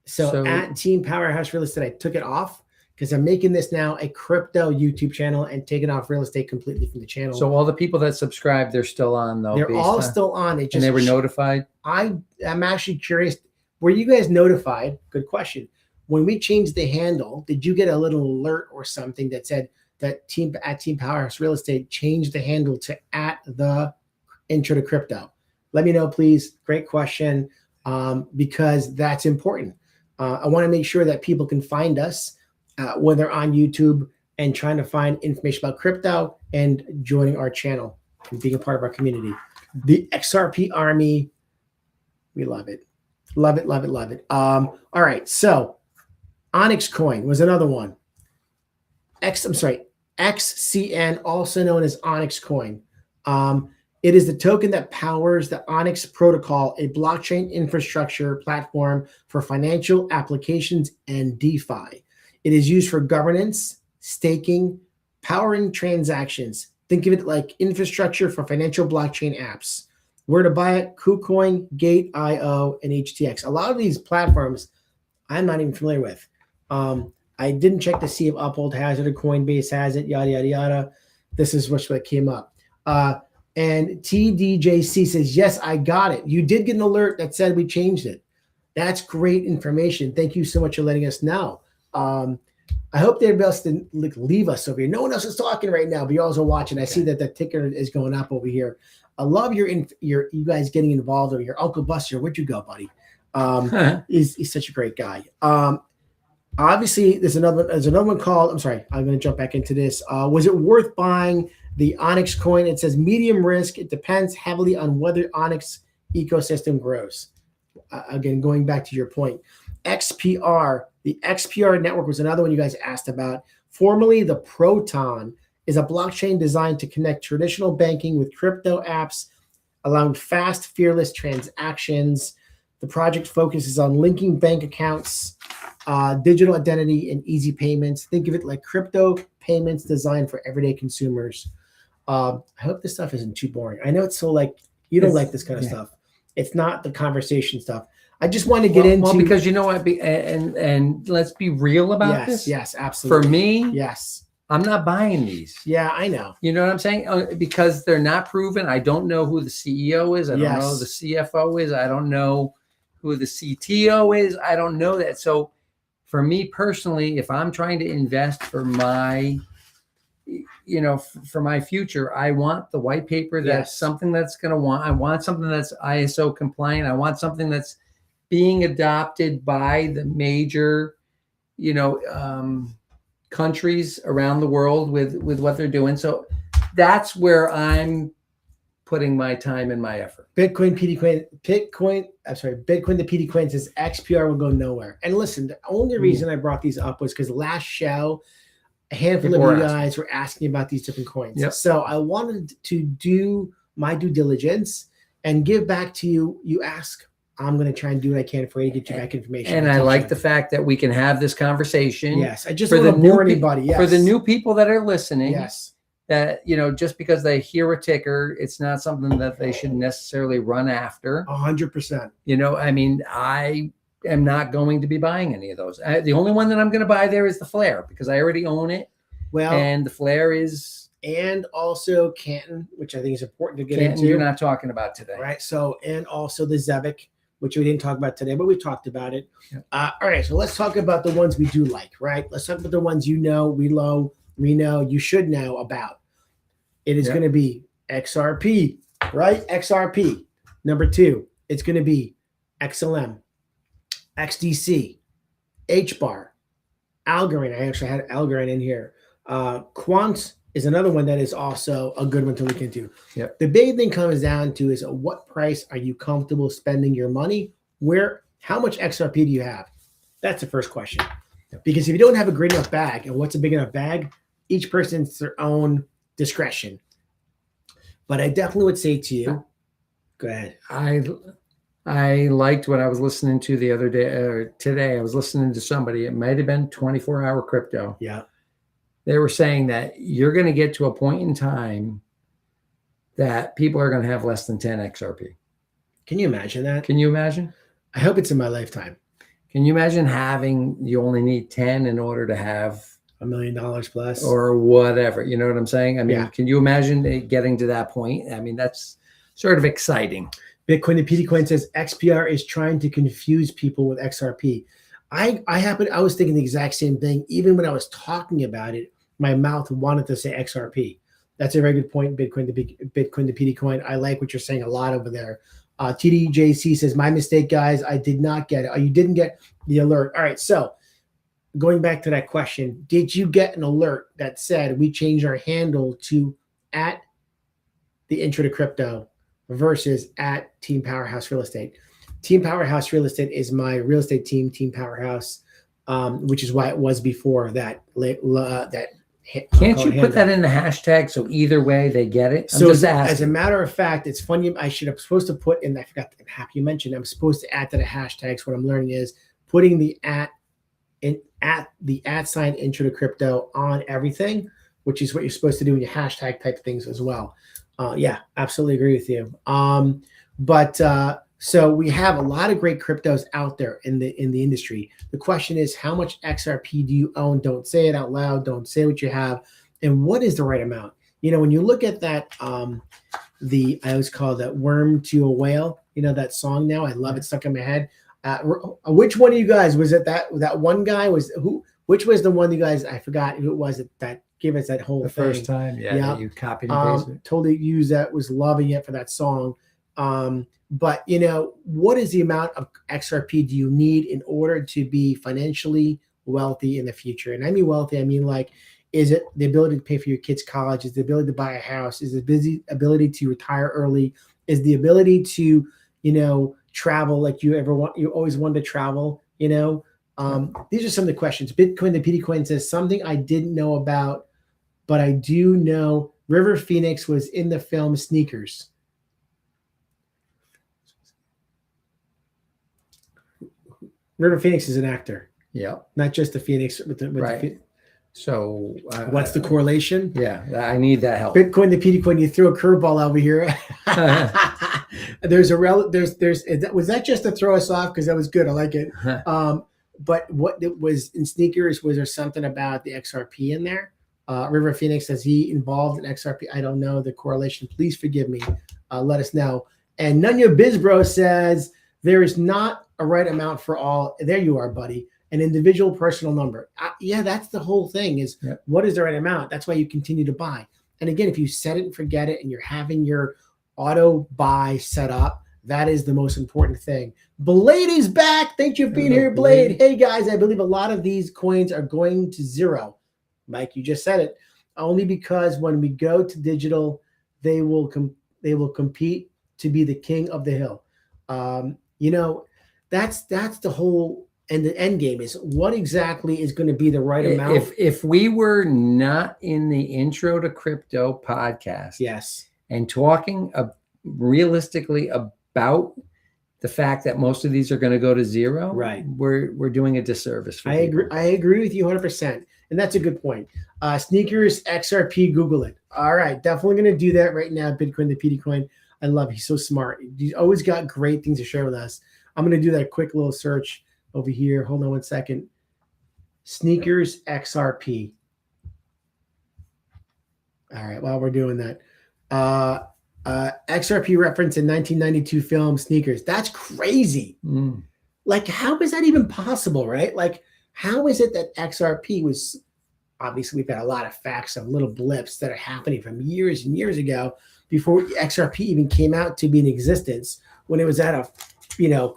So at Team Powerhouse Real Estate, I took it off because I'm making this now a crypto YouTube channel and taking off real estate completely from the channel. So all the people that subscribe, they're still on though. They're all still on. And they were notified? I'm actually curious. Were you guys notified? Good question. When we changed the handle, did you get a little alert or something that said that Team Powerhouse Real Estate changed the handle to @TheIntroToCrypto? Let me know, please. Great question, because that's important. I want to make sure that people can find us when they're on YouTube and trying to find information about crypto and joining our channel and being a part of our community. The XRP Army, we love it. Love it, love it, love it. All right, so Onyx Coin was another one. XCN, also known as Onyx Coin. It is the token that powers the Onyx protocol, a blockchain infrastructure platform for financial applications and DeFi. It is used for governance, staking, powering transactions. Think of it like infrastructure for financial blockchain apps. Where to buy it? KuCoin, Gate.io, and HTX. A lot of these platforms I'm not even familiar with. I didn't check to see if Uphold has it or Coinbase has it, yada, yada, yada. This is what came up. And TDJC says, yes, I got it. You did get an alert that said we changed it. That's great information. Thank you so much for letting us know. I hope everybody else didn't leave us over here. No one else is talking right now, but you're also watching. I see that the ticker is going up over here. I love you guys getting involved, or your Uncle Buster. Where'd you go, buddy? He's such a great guy. Obviously, there's another one called, I'm sorry, I'm going to jump back into this. Was it worth buying the Onyx coin? It says medium risk. It depends heavily on whether Onyx ecosystem grows. Again, going back to your point. XPR, the XPR network was another one you guys asked about. Formerly, the Proton is a blockchain designed to connect traditional banking with crypto apps, allowing fast, fearless transactions. The project focuses on linking bank accounts, digital identity, and easy payments. Think of it like crypto payments designed for everyday consumers. I hope this stuff isn't too boring. I know it's so you don't like this kind of stuff. It's not the conversation stuff. I just want to get into. Well, because you know what, and let's be real about this. Yes, absolutely. For me, yes, I'm not buying these. Yeah, I know. You know what I'm saying? Because they're not proven. I don't know who the CEO is. I don't know who the CFO is. I don't know who the CTO is. I don't know that. So for me personally, if I'm trying to invest for my, for my future, I want the white paper that's something that's going to I want something that's ISO compliant. I want something that's being adopted by the major, countries around the world with what they're doing. So that's where I'm putting my time and my effort. Bitcoin to PD Coin says XPR will go nowhere. And listen, the only reason I brought these up was because last show, a handful People of you were guys were asking about these different coins. Yep. So I wanted to do my due diligence and give back to you. You ask, I'm going to try and do what I can for you to get you back information. And I like the fact that we can have this conversation. Yes, I just for don't the want to bore new anybody. Yes. For the new people that are listening. Yes. That, you know, just because they hear a ticker, it's not something that they should necessarily run after. 100%. You know, I mean, I am not going to be buying any of those. The only one that I'm going to buy there is the Flare because I already own it. Well, and the Flare is, and also Canton, which I think is important to get into. You're not talking about today, right? So, and also the Zevic, which we didn't talk about today, but we talked about it. Yep. All right, so let's talk about the ones we do like, right? Let's talk about the ones you know, we know, you should know about. It is going to be XRP, right? XRP. Number 2, it's going to be XLM, XDC, HBAR, Algorand. I actually had Algorand in here. Quant is another one that is also a good one to look into. Yep. The big thing comes down to is what price are you comfortable spending your money? How much XRP do you have? That's the first question. Yep. Because if you don't have a great enough bag, and what's a big enough bag, each person's their own discretion. But I definitely would say to you, go ahead. I liked what I was listening to the other day, or today. I was listening to somebody. It might have been 24-hour crypto. Yeah. They were saying that you're going to get to a point in time that people are going to have less than 10 XRP. Can you imagine that? Can you imagine? I hope it's in my lifetime. Can you imagine you only need 10 in order to have $1 million plus or whatever? You know what I'm saying? I mean, yeah. Can you imagine it getting to that point? I mean, that's sort of exciting. Bitcoin to PD Coin says XPR is trying to confuse people with XRP. I was thinking the exact same thing. Even when I was talking about it, my mouth wanted to say XRP. That's a very good point. Bitcoin to PD Coin. I like what you're saying a lot over there. TDJC says, my mistake, guys. I did not get it. Oh, you didn't get the alert. All right. So going back to that question, did you get an alert that said we changed our handle to @TheIntroToCrypto versus @Team Powerhouse Real Estate? Team Powerhouse Real Estate is my real estate team, Team Powerhouse, which is why it was before that. Can't you put that in the hashtag so either way they get it? So as a matter of fact, it's funny. I should have supposed to put in. I forgot. I'm happy you mentioned. I'm supposed to add to the hashtags. What I'm learning is putting the @ sign intro to crypto on everything, which is what you're supposed to do in your hashtag type things as well. Yeah, absolutely agree with you. So we have a lot of great cryptos out there in the industry. The question is, how much XRP do you own? Don't say it out loud. Don't say what you have. And what is the right amount? You know, when you look at that, I always call that worm to a whale. You know that song now. I love it, stuck in my head. Which one of you guys was it? That one guy was who? Which was the one you guys? I forgot who it was that gave us that whole the thing. First time. Yeah. You copied and pasted. Totally used that. Was loving it for that song. But you know, what is the amount of XRP do you need in order to be financially wealthy in the future? And I mean wealthy, I mean like, is it the ability to pay for your kids' college? Is the ability to buy a house? Is the ability to retire early? Is the ability to, you know, travel like you always wanted to travel? You know, these are some of the questions. Bitcoin to PD Coin says something I didn't know about, but I do know River Phoenix was in the film Sneakers. River Phoenix is an actor. Yeah. Not just the Phoenix. Right. So what's the correlation? Yeah, I need that help. Bitcoin to PD Coin, you threw a curveball over here. Was that just to throw us off? Because that was good. I like it. But what it was in Sneakers, was there something about the XRP in there? River Phoenix, is he involved in XRP? I don't know the correlation. Please forgive me. Let us know. And Nunya Bizbro says there is not a right amount for all. There you are, buddy. An individual personal number. Yeah, that's the whole thing is What is the right amount? That's why you continue to buy. And again, if you set it and forget it and you're having your auto buy set up, that is the most important thing. Blade is back. Thank you for being here, Blade. Hey, guys, I believe a lot of these coins are going to zero. Mike, you just said it. Only because when we go to digital, they will compete to be the king of the hill. That's the whole, and the end game is what exactly is going to be the right amount. If we were not in the Intro to Crypto podcast, yes, and talking realistically about the fact that most of these are going to go to zero, right, we're doing a disservice for people. I agree with you 100%, and that's a good point. Sneakers XRP, Google it. All right, definitely going to do that right now. Bitcoin to PD coin. I love it. He's so smart. He's always got great things to share with us. I'm going to do that quick little search over here. Hold on one second. Sneakers XRP. All right, while we're doing that. XRP reference in 1992 film Sneakers. That's crazy. Like, how is that even possible, right? Like, how is it that XRP was, obviously we've got a lot of facts of little blips that are happening from years and years ago before XRP even came out to be in existence, when it was at a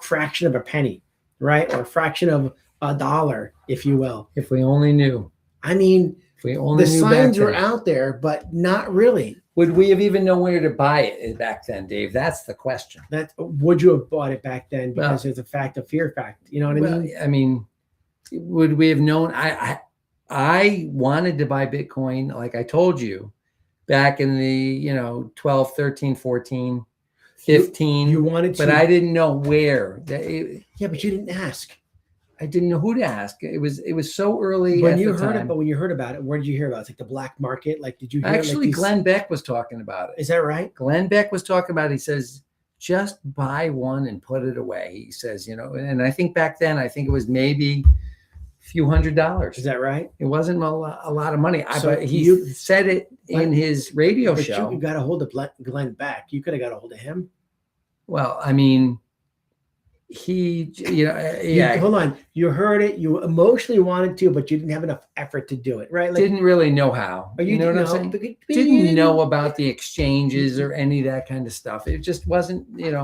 fraction of a penny, right? Or a fraction of a dollar, if you will. If we only knew. I mean, if we only the knew signs were out there, but not really. Would we have even known where to buy it back then, Dave? That's the question. Would you have bought it back then? Because there's a fear fact. You know what I mean? I mean, would we have known? I wanted to buy Bitcoin, like I told you, back in the 12, 13, 14, 15. You wanted to, but I didn't know where. Yeah, but you didn't ask. I didn't know who to ask. It was so early. When you heard about it, where did you hear about it? It's like the black market. Like, did you hear? Actually, Glenn Beck was talking about it. Is that right? Glenn Beck was talking about it. He says, just buy one and put it away. He says, and I think back then, I think it was maybe a few $100s. Is that right? It wasn't a lot of money. But he said it in his radio show. You got a hold of Glenn Beck. You could have got a hold of him. Well, I mean, hold on. You heard it. You emotionally wanted to, but you didn't have enough effort to do it, right? Like, didn't really know how. You know what I'm saying? Didn't know about the exchanges or any of that kind of stuff. It just wasn't, it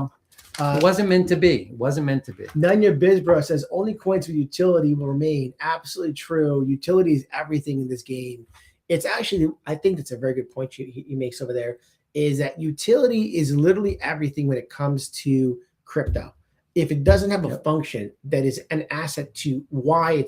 wasn't meant to be. It wasn't meant to be. Nanya Bizbro says only coins with utility will remain. Absolutely true. Utility is everything in this game. It's actually, I think that's a very good point he makes over there, is that utility is literally everything when it comes to crypto. If it doesn't have a function that is an asset to why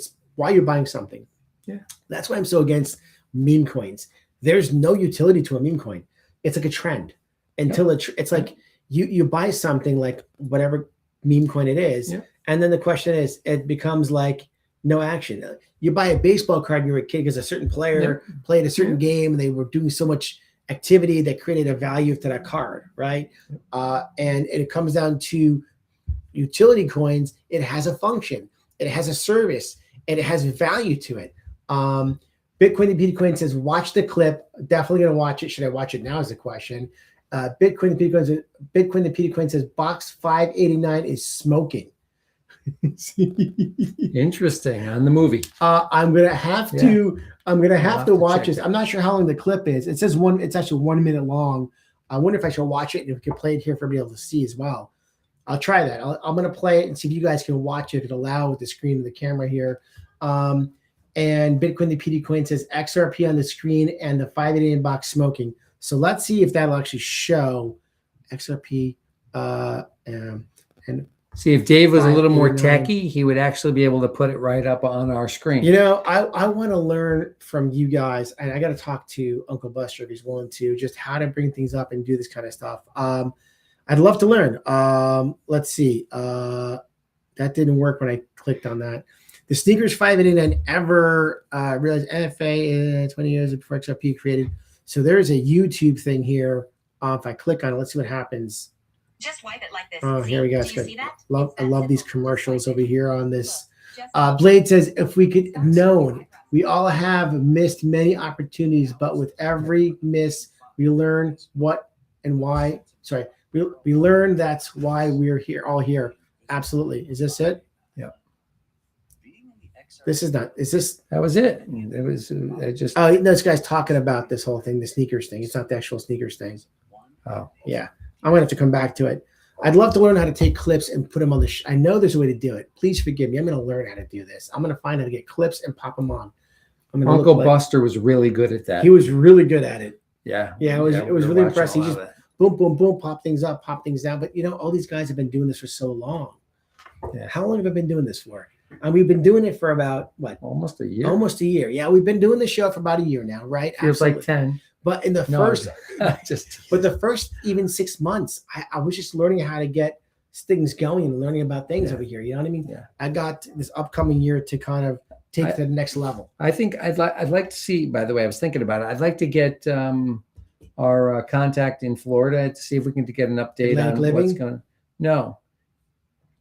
you're buying something. Yeah. That's why I'm so against meme coins. There's no utility to a meme coin. It's like a trend until it's like you buy something like whatever meme coin it is. Yeah. And then the question is, it becomes like no action. You buy a baseball card when you're a kid because a certain player played a certain game and they were doing so much activity that created a value to that card. Right. And it comes down to utility coins. It has a function, it has a service, and it has value to it. Bitcoin to Bitcoin says, watch the clip. Definitely going to watch it. Should I watch it now is the question. Bitcoin to Bitcoin says box 589 is smoking. Interesting on the movie. I'm going to have to watch this. I'm not sure how long the clip is. It says it's actually 1 minute long. I wonder if I should watch it and if we can play it here for everybody able to see as well. I'll try that. I'm going to play it and see if you guys can watch it. It'll allow with the screen and the camera here. And Bitcoin the PD coin says XRP on the screen and the 588 box smoking. So let's see if that'll actually show XRP. And see, if Dave was a little more techie, he would actually be able to put it right up on our screen. I want to learn from you guys, and I got to talk to Uncle Buster if he's willing to, just how to bring things up and do this kind of stuff. I'd love to learn. Let's see. That didn't work when I clicked on that. The Sneakers 589 ever realized NFA 20 years before XRP created. So there's a YouTube thing here. If I click on it, let's see what happens. Just wipe it like this. Oh, here we go. I love these commercials over here on this. Blade says, if we could known, we all have missed many opportunities, but with every miss, we learn what and why. Sorry. We learned that's why we're here, all here. Absolutely. Is this it? Yeah. This is not. Is this? That was it. It was just. Oh, this guy's talking about this whole thing, the sneakers thing. It's not the actual sneakers thing. Oh, yeah. I'm gonna have to come back to it. I'd love to learn how to take clips and put them on the. I know there's a way to do it. Please forgive me. I'm gonna learn how to do this. I'm gonna find how to get clips and pop them on. I'm gonna Uncle look like, Buster was really good at that. he was really good at it. Yeah. Yeah, it was we were really watching impressive. a He lot just of that. boom, boom, boom, pop things up, pop things down. But all these guys have been doing this for so long. Yeah. How long have I been doing this for? And we've been doing it for about what? Almost a year. Almost a year. Yeah, we've been doing the show for about a year now, right? Feels like 10. But in the No, first, just but the first even 6 months, I was just learning how to get things going and learning about things over here. You know what I mean? Yeah. I got this upcoming year to kind of take to the next level. I think I'd like to see. By the way, I was thinking about it. I'd like to get our contact in Florida to see if we can get an update Atlantic on Living? what's going.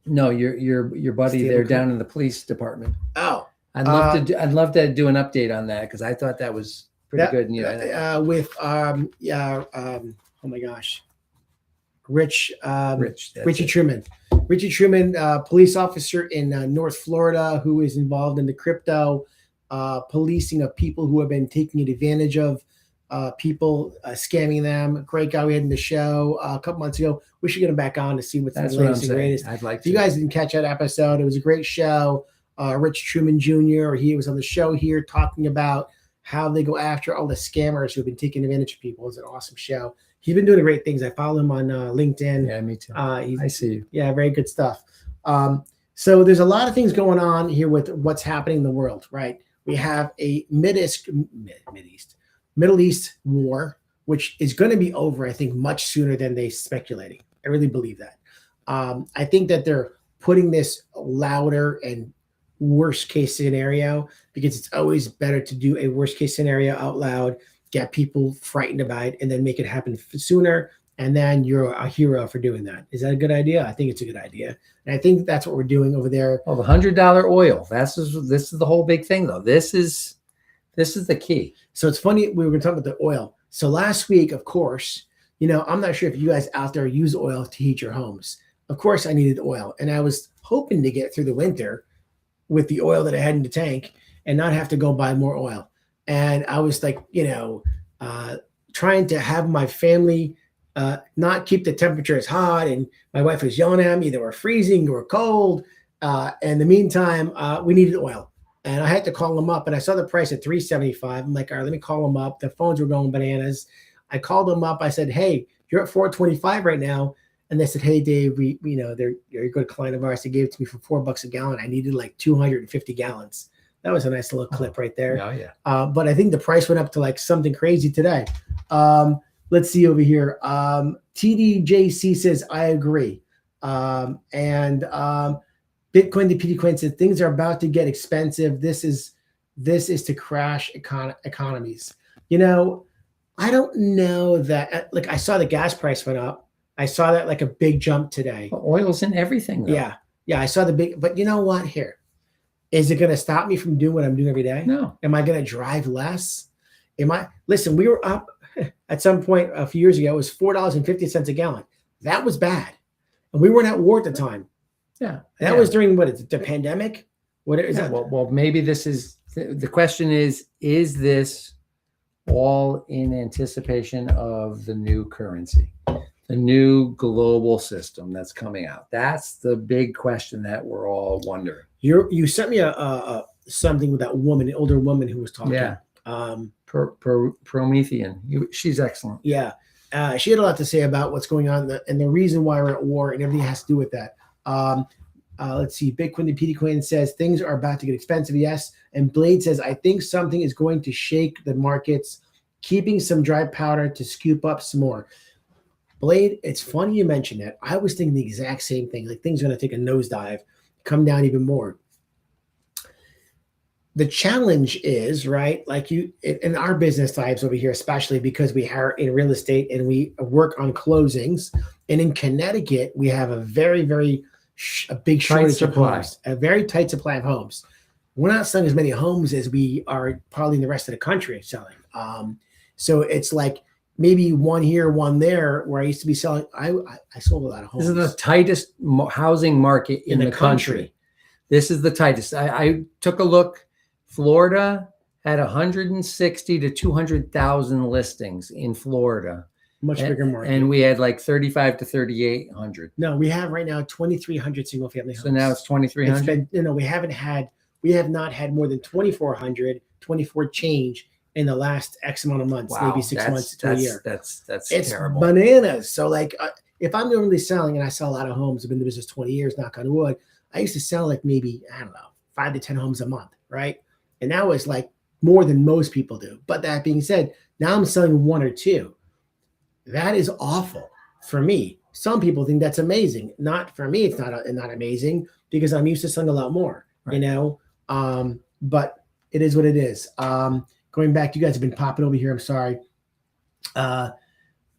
No, your buddy Stable there Co- down in the police department. Oh, I'd love to do an update on that because I thought that was pretty good. And, oh my gosh, Richie Rich. Truman. Richie Truman, police officer in North Florida, who is involved in the crypto policing of people who have been taking advantage of people, scamming them. Great guy we had in the show a couple months ago. We should get him back on to see what's That's the what I'm latest and saying. greatest. I'd like If to. you guys didn't catch that episode, it was a great show. Rich Truman Jr., he was on the show here talking about how they go after all the scammers who have been taking advantage of people. It's an awesome show. He's been doing great things. I follow him on LinkedIn. Yeah, me too. I see you. Yeah, very good stuff. So there's a lot of things going on here with what's happening in the world, right? We have a Middle East war, which is going to be over, I think, much sooner than they speculating. I really believe that. I think that they're putting this louder and worst case scenario because it's always better to do a worst case scenario out loud, get people frightened about it, and then make it happen sooner. And then you're a hero for doing that. Is that a good idea? I think it's a good idea. And I think that's what we're doing over there. Well, the $100 oil. This is the whole big thing, though. This is the key. So it's funny, we were going to talk about the oil. So last week, of course, I'm not sure if you guys out there use oil to heat your homes. Of course, I needed oil. And I was hoping to get through the winter with the oil that I had in the tank and not have to go buy more oil. And I was like, trying to have my family not keep the temperatures hot. And my wife was yelling at me. They were freezing or cold. In the meantime, we needed oil. And I had to call them up. And I saw the price at $3.75. I'm like, all right, let me call them up. The phones were going bananas. I called them up. I said, hey, you're at $4.25 right now. And they said, hey, Dave, you're a good client of ours. They gave it to me for $4 a gallon. I needed like 250 gallons. That was a nice little clip right there. Oh, yeah. But I think the price went up to like something crazy today. Let's see over here. TDJC says, I agree. And Bitcoin to PDcoin says, things are about to get expensive. This is to crash economies. I don't know that, like I saw the gas price went up. I saw that like a big jump today. Well, oil's in everything, though. Yeah. I saw the big, but you know what? Here, is it going to stop me from doing what I'm doing every day? No. Am I going to drive less? Listen, we were up at some point a few years ago. It was $4.50 a gallon. That was bad. And we weren't at war at the time. Yeah. That was during the pandemic? What is that? Well, maybe this is, the question is this all in anticipation of the new currency? The new global system that's coming out. That's the big question that we're all wondering. You sent me a something with that woman, an older woman who was talking. Yeah. Promethean. She's excellent. Yeah. She had a lot to say about what's going on and the reason why we're at war and everything has to do with that. Let's see. Bitcoin to PDcoin says things are about to get expensive. Yes. And Blade says, I think something is going to shake the markets, keeping some dry powder to scoop up some more. Blade, it's funny you mentioned that. I was thinking the exact same thing. Like things are going to take a nosedive, come down even more. The challenge is, right, like in our business lives over here, especially because we are in real estate and we work on closings. And in Connecticut, we have a very, very big shortage of homes, a very tight supply of homes. We're not selling as many homes as we are probably in the rest of the country selling. So it's like, maybe one here, one there, where I used to be selling. I sold a lot of homes. This is the tightest housing market in the country. This is the tightest. I took a look. Florida had 160 to 200,000 listings in Florida. Much bigger market. And we had like 35 to 3,800. No, we have right now 2,300 single family homes. So now it's 2,300. We have not had more than 2,400 24 change in the last X amount of months, maybe 6 months to a year. That's It's terrible. bananas. So like, if I'm normally selling, and I sell a lot of homes, I've been in the business 20 years, knock on wood. I used to sell like maybe, I don't know, 5 to 10 homes a month, right? And now it's like more than most people do. But that being said, now I'm selling 1 or 2. That is awful for me. Some people think that's amazing. Not for me. It's not amazing because I'm used to selling a lot more, you know. But it is what it is. Going back, you guys have been popping over here. I'm sorry. I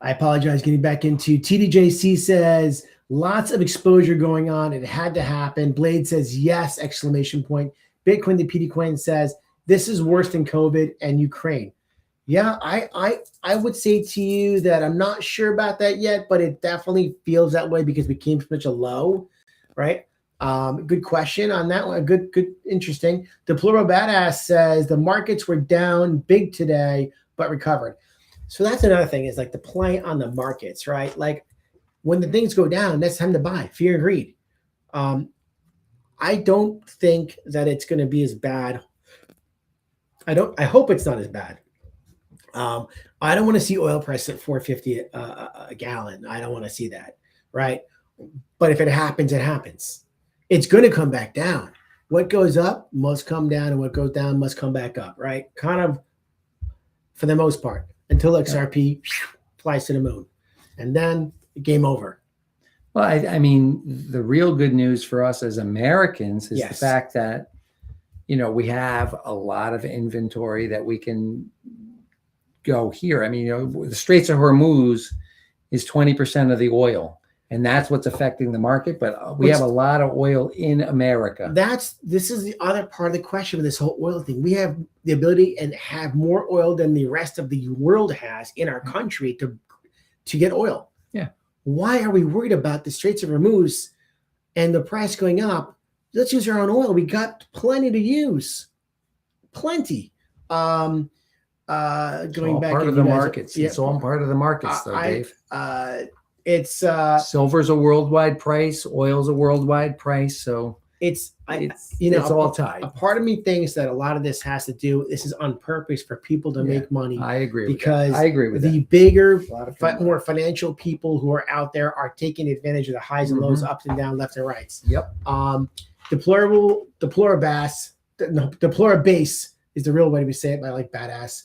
apologize. Getting back into TDJC says lots of exposure going on. It had to happen. Blade says yes! Exclamation point. Bitcoin the PD Coin says this is worse than COVID and Ukraine. Yeah, I would say to you that I'm not sure about that yet, but it definitely feels that way because we came from such a low, right? Good question on that one. Good, interesting. Deplorable Badass says the markets were down big today, but recovered. So that's another thing is like the play on the markets, right? Like when the things go down, that's time to buy. Fear and greed. I don't think that it's going to be as bad. I hope it's not as bad. I don't want to see oil price at $4.50 a gallon. I don't want to see that, right? But if it happens, it happens. It's going to come back down. What goes up must come down, and what goes down must come back up, right? Kind of for the most part, until XRP flies to the moon. And then game over. Well, I mean, the real good news for us as Americans is the fact that, you know, we have a lot of inventory that we can go here. I mean, you know, the Straits of Hormuz is 20% of the oil, and that's what's affecting the market. But we have a lot of oil in America. This is the other part of the question with this whole oil thing. We have the ability and have more oil than the rest of the world has in our country to get oil. Yeah. Why are we worried about the Straits of Hormuz and the price going up? Let's use our own oil. We got plenty to use. Plenty. Going back part of the markets. It's all part of the markets, though, Dave. It's silver's a worldwide price, oil's a worldwide price, so it's all tied. A part of me thinks that a lot of this has to do. This is on purpose for people to make money. I agree because I agree with the that. bigger, more financial people who are out there are taking advantage of the highs and lows, ups and downs, left and rights. Yep. Deplorabase is the real way to say it. But I like badass.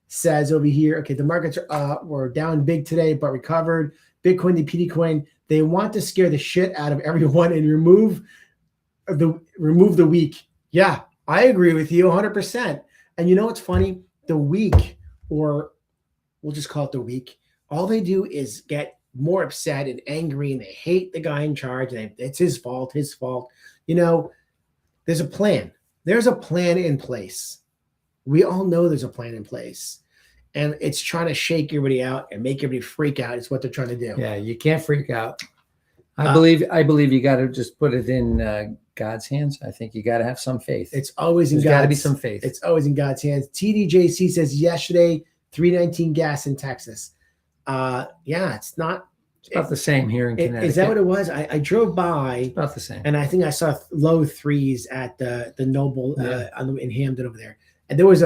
Says over here, okay, the markets were down big today, but recovered. Bitcoin, the PD Coin, they want to scare the shit out of everyone and remove the weak. Yeah, I agree with you 100%. And you know what's funny? The weak, or we'll just call it the weak, all they do is get more upset and angry, and they hate the guy in charge. And it's his fault. You know, there's a plan. There's a plan in place. We all know there's a plan in place, and it's trying to shake everybody out and make everybody freak out. Is what they're trying to do. Yeah, you can't freak out. I believe you got to just put it in God's hands. I think you got to have some faith. It's always in God's. Got to be some faith. It's always in God's hands. TDJC says yesterday, 319 gas in Texas. Yeah, it's not. It's about the same here in Connecticut. Is that what it was? I drove by. It's about the same. And I think I saw low threes at the Noble in Hamden over there. And there was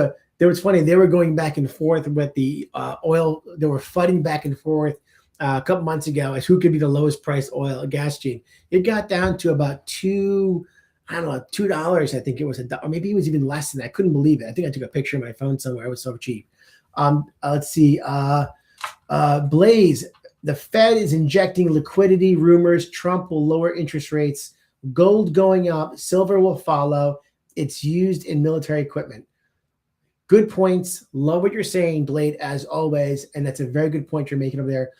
funny. They were going back and forth with the oil. They were fighting back and forth a couple months ago as who could be the lowest price oil gas chain. It got down to about $2. I think it was or maybe it was even less than that. I couldn't believe it. I think I took a picture of my phone somewhere. It was so cheap. Let's see. Blaze. The Fed is injecting liquidity. Rumors Trump will lower interest rates. Gold going up. Silver will follow. It's used in military equipment. Good points. Love what you're saying, Blade, as always. And that's a very good point you're making over there.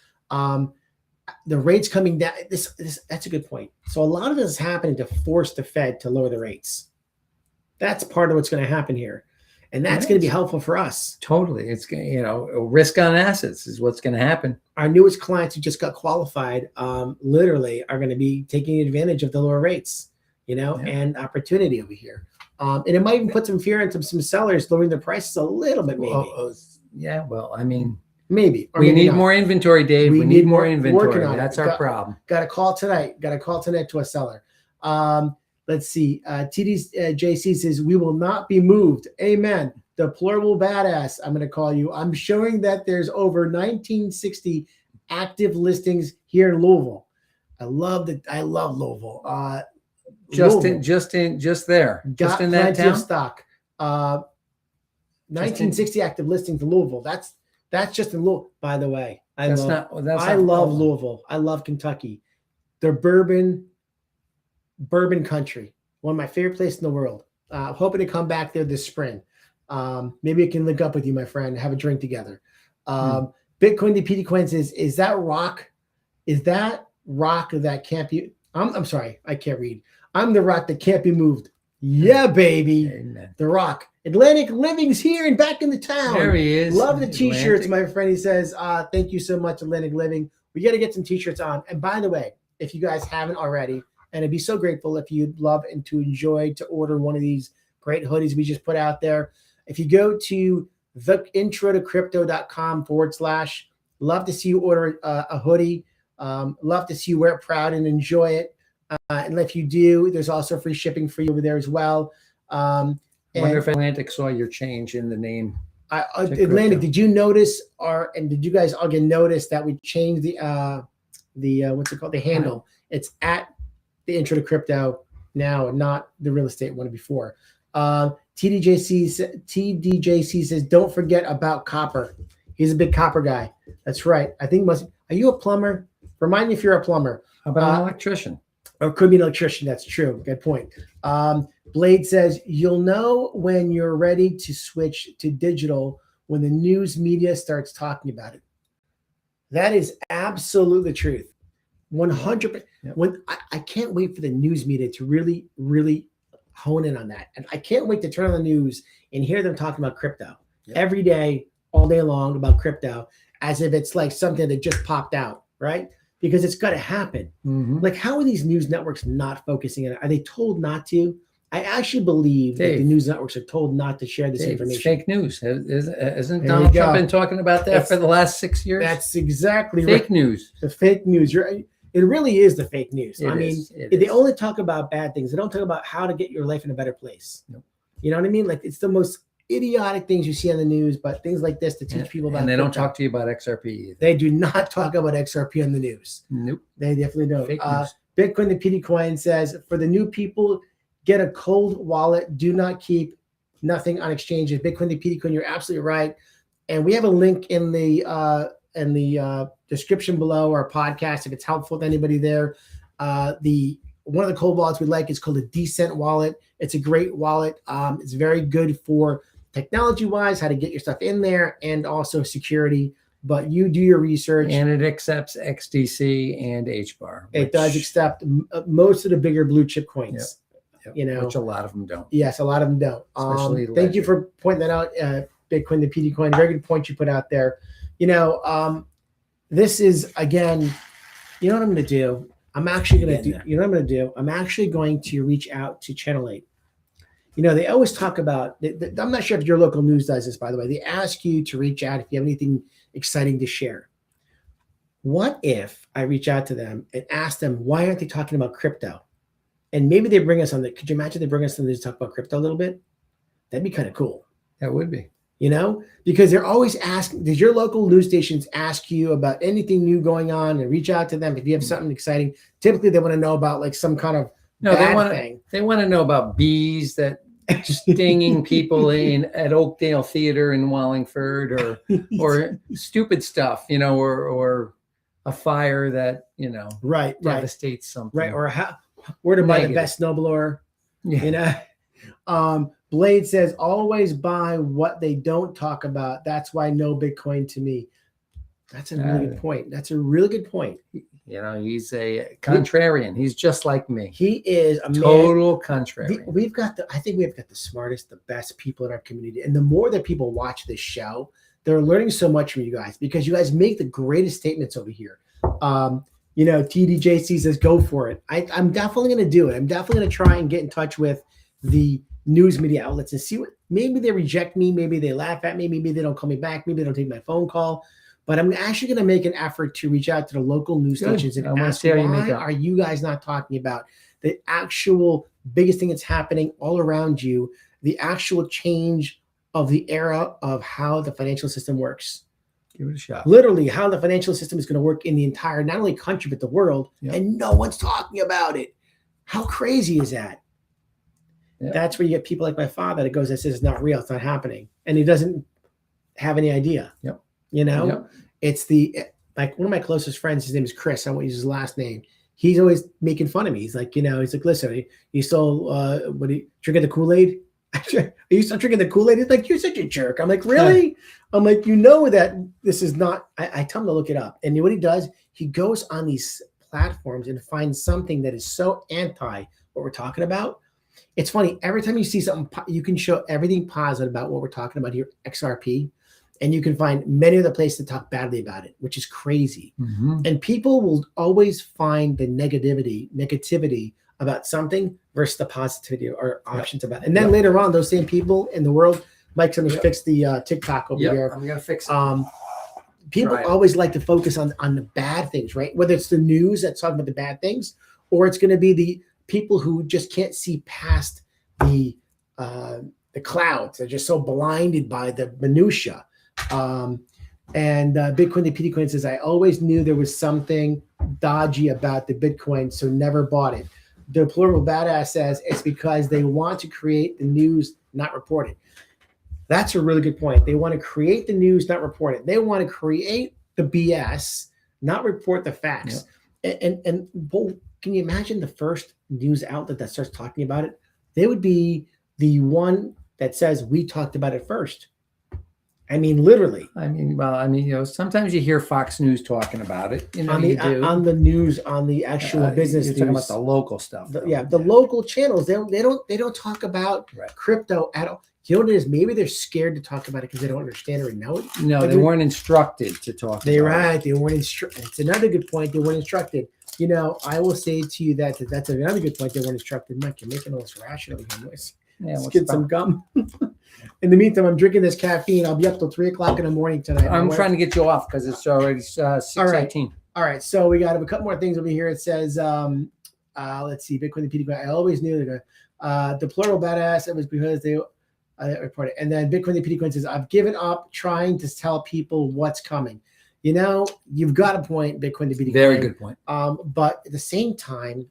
The rates coming down. That's a good point. So a lot of this is happening to force the Fed to lower the rates. That's part of what's going to happen here. And that's going to be helpful for us. Totally. It's, risk on assets is what's going to happen. Our newest clients who just got qualified literally are going to be taking advantage of the lower rates, and opportunity over here. And it might even put some fear into some sellers, lowering their prices a little bit, maybe. Maybe. We need more inventory, Dave. We need more inventory. That's our problem. Got a call tonight. To a seller. Let's see. TDJC says, we will not be moved. Amen. Deplorable badass, I'm going to call you. I'm showing that there's over 1960 active listings here in Louisville. I love Louisville. Just Louisville just there. got Just in that plenty town. of stock. 1960 active listings in Louisville. That's just in Louisville. By the way, I love Louisville. I love Kentucky. They're bourbon country. One of my favorite places in the world. Hoping to come back there this spring. Maybe I can link up with you, my friend, have a drink together. Bitcoin to PD Coin says, is that rock that can't be, I'm sorry, I can't read. I'm the rock that can't be moved. Yeah, baby. Amen. The rock. Atlantic Living's here and back in the town. There he is. Love the t-shirts, my friend. He says, thank you so much, Atlantic Living. We got to get some t-shirts on. And by the way, if you guys haven't already, and I'd be so grateful if you'd love and to enjoy to order one of these great hoodies we just put out there. If you go to TheIntroToCrypto.com / love to see you order a hoodie. Love to see you wear it proud and enjoy it. And if you do, there's also free shipping for you over there as well. I wonder if Atlantic saw your change in the name. Atlantic, did you notice did you guys all get notice that we changed the what's it called? The handle. It's at TheIntroToCrypto now, and not the real estate one before. TDJC says, don't forget about copper. He's a big copper guy. That's right. I think are you a plumber? Remind me if you're a plumber. How about an electrician? Or could be an electrician. That's true. Good point. Blade says, you'll know when you're ready to switch to digital when the news media starts talking about it. That is absolutely the truth. 100%. Yep. When I can't wait for the news media to really, really hone in on that. And I can't wait to turn on the news and hear them talking about crypto every day, all day long about crypto, as if it's like something that just popped out, right? Because it's got to happen. Like, how are these news networks not focusing on it? Are they told not to? I actually believe that the news networks are told not to share this information. It's fake news. Isn't Donald Trump been talking about that for the last 6 years? That's exactly fake right. News. The fake news. It really is the fake news. They only talk about bad things. They don't talk about how to get your life in a better place. Nope. You know what I mean? Like, it's the most idiotic things you see on the news, but things like this to teach people about. And they don't talk to you about XRP either. They do not talk about XRP on the news. Nope. They definitely don't. Fake news. Bitcoin to PD Coin says, for the new people, get a cold wallet. Do not keep nothing on exchanges. Bitcoin to PD Coin, you're absolutely right. And we have a link in the description below our podcast if it's helpful to anybody there. One of the cold wallets we like is called a Decent wallet. It's a great wallet. It's very good for technology-wise, how to get your stuff in there, and also security. But you do your research. And it accepts XDC and HBAR. It does accept most of the bigger blue chip coins. Yep. You know, which a lot of them don't. Yes, a lot of them don't. Thank you for pointing that out, Bitcoin to PD Coin. Very good point you put out there. You know, this is, again, you know what I'm going to do? I'm actually going to do, you know what I'm going to do? I'm actually going to reach out to Channel 8. You know, they always talk about, I'm not sure if your local news does this, by the way. They ask you to reach out if you have anything exciting to share. What if I reach out to them and ask them, why aren't they talking about crypto? And maybe they bring us on the, could you imagine they bring us on to talk about crypto a little bit? That'd be kind of cool. That would be. You know, because they're always asking, does your local news stations ask you about anything new going on, and reach out to them if you have something exciting? Typically, they want to know about like some kind of thing. They want to know about bees that stinging people at Oakdale Theater in Wallingford, or stupid stuff, you know, or a fire that, you know, devastates something. Right. Or where to buy the best snowblower. Yeah. You know, Blade says, always buy what they don't talk about. That's why no Bitcoin to me. That's a really good point. That's a really good point. You know, he's a contrarian. He's just like me. He is a total contrarian. I think we've got the smartest, the best people in our community. And the more that people watch this show, they're learning so much from you guys, because you guys make the greatest statements over here. You know, TDJC says, go for it. I'm definitely going to do it. I'm definitely going to try and get in touch with the news media outlets and see what, maybe they reject me, maybe they laugh at me, maybe they don't call me back, maybe they don't take my phone call. But I'm actually going to make an effort to reach out to the local news stations and ask, why are you guys not talking about the actual biggest thing that's happening all around you, the actual change of the era of how the financial system works. Give it a shot. Literally how the financial system is going to work in the entire, not only country, but the world. Yep. And no one's talking about it. How crazy is that? Yep. That's where you get people like my father that goes, this is not real. It's not happening. And he doesn't have any idea. Yep. You know, Yep. it's like one of my closest friends, his name is Chris. I won't use his last name. He's always making fun of me. He's like, he's like, listen, you still, drinking the Kool-Aid? Are you still drinking the Kool-Aid? He's like, you're such a jerk. I'm like, really? I'm like, that this is not, I tell him to look it up. And what he does, he goes on these platforms and finds something that is so anti what we're talking about. It's funny. Every time you see something, you can show everything positive about what we're talking about here, XRP, and you can find many other places to talk badly about it, which is crazy. Mm-hmm. And people will always find the negativity about something versus the positivity or options about it. And then later on, those same people in the world, Mike's going to fix the TikTok over here. I'm going to fix it. People always like to focus on the bad things, right? Whether it's the news that's talking about the bad things, or it's going to be the people who just can't see past the clouds. They're just so blinded by the minutia. Bitcoin, the PD Coin says, I always knew there was something dodgy about the Bitcoin, so never bought it. The Plural Badass says it's because they want to create the news, not report it. That's a really good point. They want to create the news, not report it. They want to create the BS, not report the facts. Yeah. And can you imagine the first news outlet that starts talking about it? They would be the one that says we talked about it first. I mean, literally. Sometimes you hear Fox News talking about it. On the news, on the actual business you're news. talking about the local stuff. The local channels. They don't talk about crypto at all. You know what it is? Maybe they're scared to talk about it because they don't understand or know it. No, they weren't instructed to talk. They weren't instructed. It's another good point. They weren't instructed. I will say to you that's another good point. They weren't instructed. Mike, you're making all this rational noise. Yeah, let's get some gum. In the meantime, I'm drinking this caffeine. I'll be up till 3:00 in the morning tonight. I'm trying to get you off because it's already 6:18. All right. So we got a couple more things over here. It says, let's see, Bitcoin and PD. I always knew that the Plural Badass. It was because they reported. And then Bitcoin and PD Coin says, I've given up trying to tell people what's coming. You've got a point, Bitcoin and PD. Very good point. But at the same time,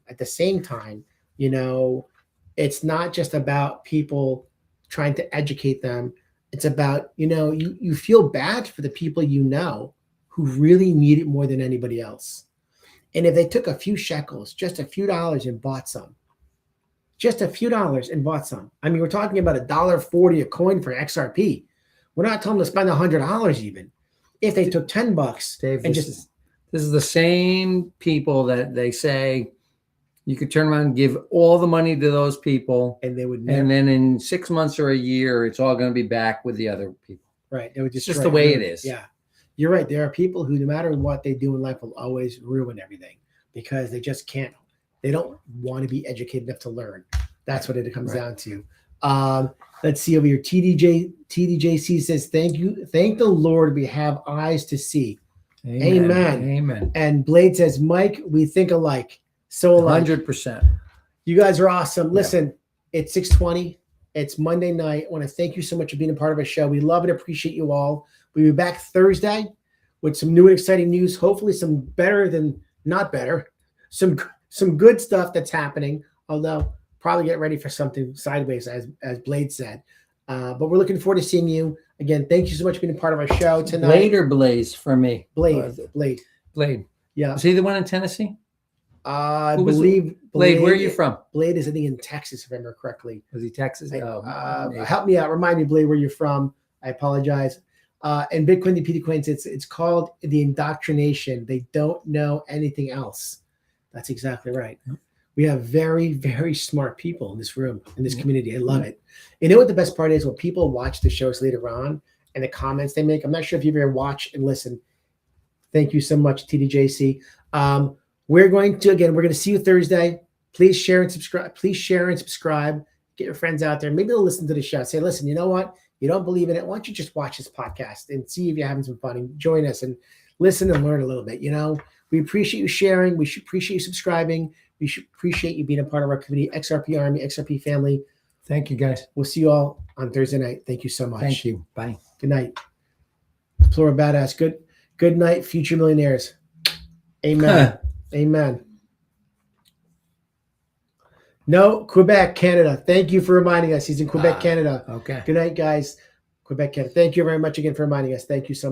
it's not just about people trying to educate them. It's about, you feel bad for the people who really need it more than anybody else. And if they took a few shekels, just a few dollars and bought some, I mean, we're talking about $1.40 a coin for XRP. We're not telling them to spend $100 even. If they took $10, Dave, and this is the same people that they say you could turn around and give all the money to those people, and they would never. And then in 6 months or a year, it's all going to be back with the other people. Right. It would just the way it is. Yeah. You're right. There are people who, no matter what they do in life, will always ruin everything because they just can't. They don't want to be educated enough to learn. That's what it comes down to. Let's see over here. TDJC says, thank you. Thank the Lord we have eyes to see. Amen. And Blade says, Mike, we think alike. So alike. 100%. You guys are awesome. Listen, it's 6:20. It's Monday night. I want to thank you so much for being a part of our show. We love and appreciate you all. We'll be back Thursday with some new and exciting news. Hopefully some better than not better. Some good stuff that's happening. Although probably get ready for something sideways, as Blade said. But we're looking forward to seeing you. Again, thank you so much for being a part of our show tonight. Blade or Blaze for me? Blade. Yeah. Is he the one in Tennessee? I believe Blade. Where are you from? Blade is, I think, in Texas, if I remember correctly. Was he Texas? Help me out. Remind me, Blade, where you're from. I apologize. And Bitcoin, the PD Coins, it's called the indoctrination. They don't know anything else. That's exactly right. Yep. We have very, very smart people in this room, in this community. I love it. You know what the best part is? When people watch the shows later on and the comments they make, I'm not sure if you've ever watched and listened. Thank you so much, TDJC. We're going to see you Thursday. Please share and subscribe. Get your friends out there. Maybe they'll listen to the show. Say, listen, you know what? You don't believe in it. Why don't you just watch this podcast and see if you're having some fun and join us and listen and learn a little bit. We appreciate you sharing. We appreciate you subscribing. We should appreciate you being a part of our community, XRP Army, XRP family. Thank you, guys. We'll see you all on Thursday night. Thank you so much. Thank you. Bye. Good night. Plural badass. Good night, future millionaires. Amen. Amen. No, Quebec, Canada. Thank you for reminding us. He's in Quebec, Canada. Okay. Good night, guys. Quebec, Canada. Thank you very much again for reminding us. Thank you so much.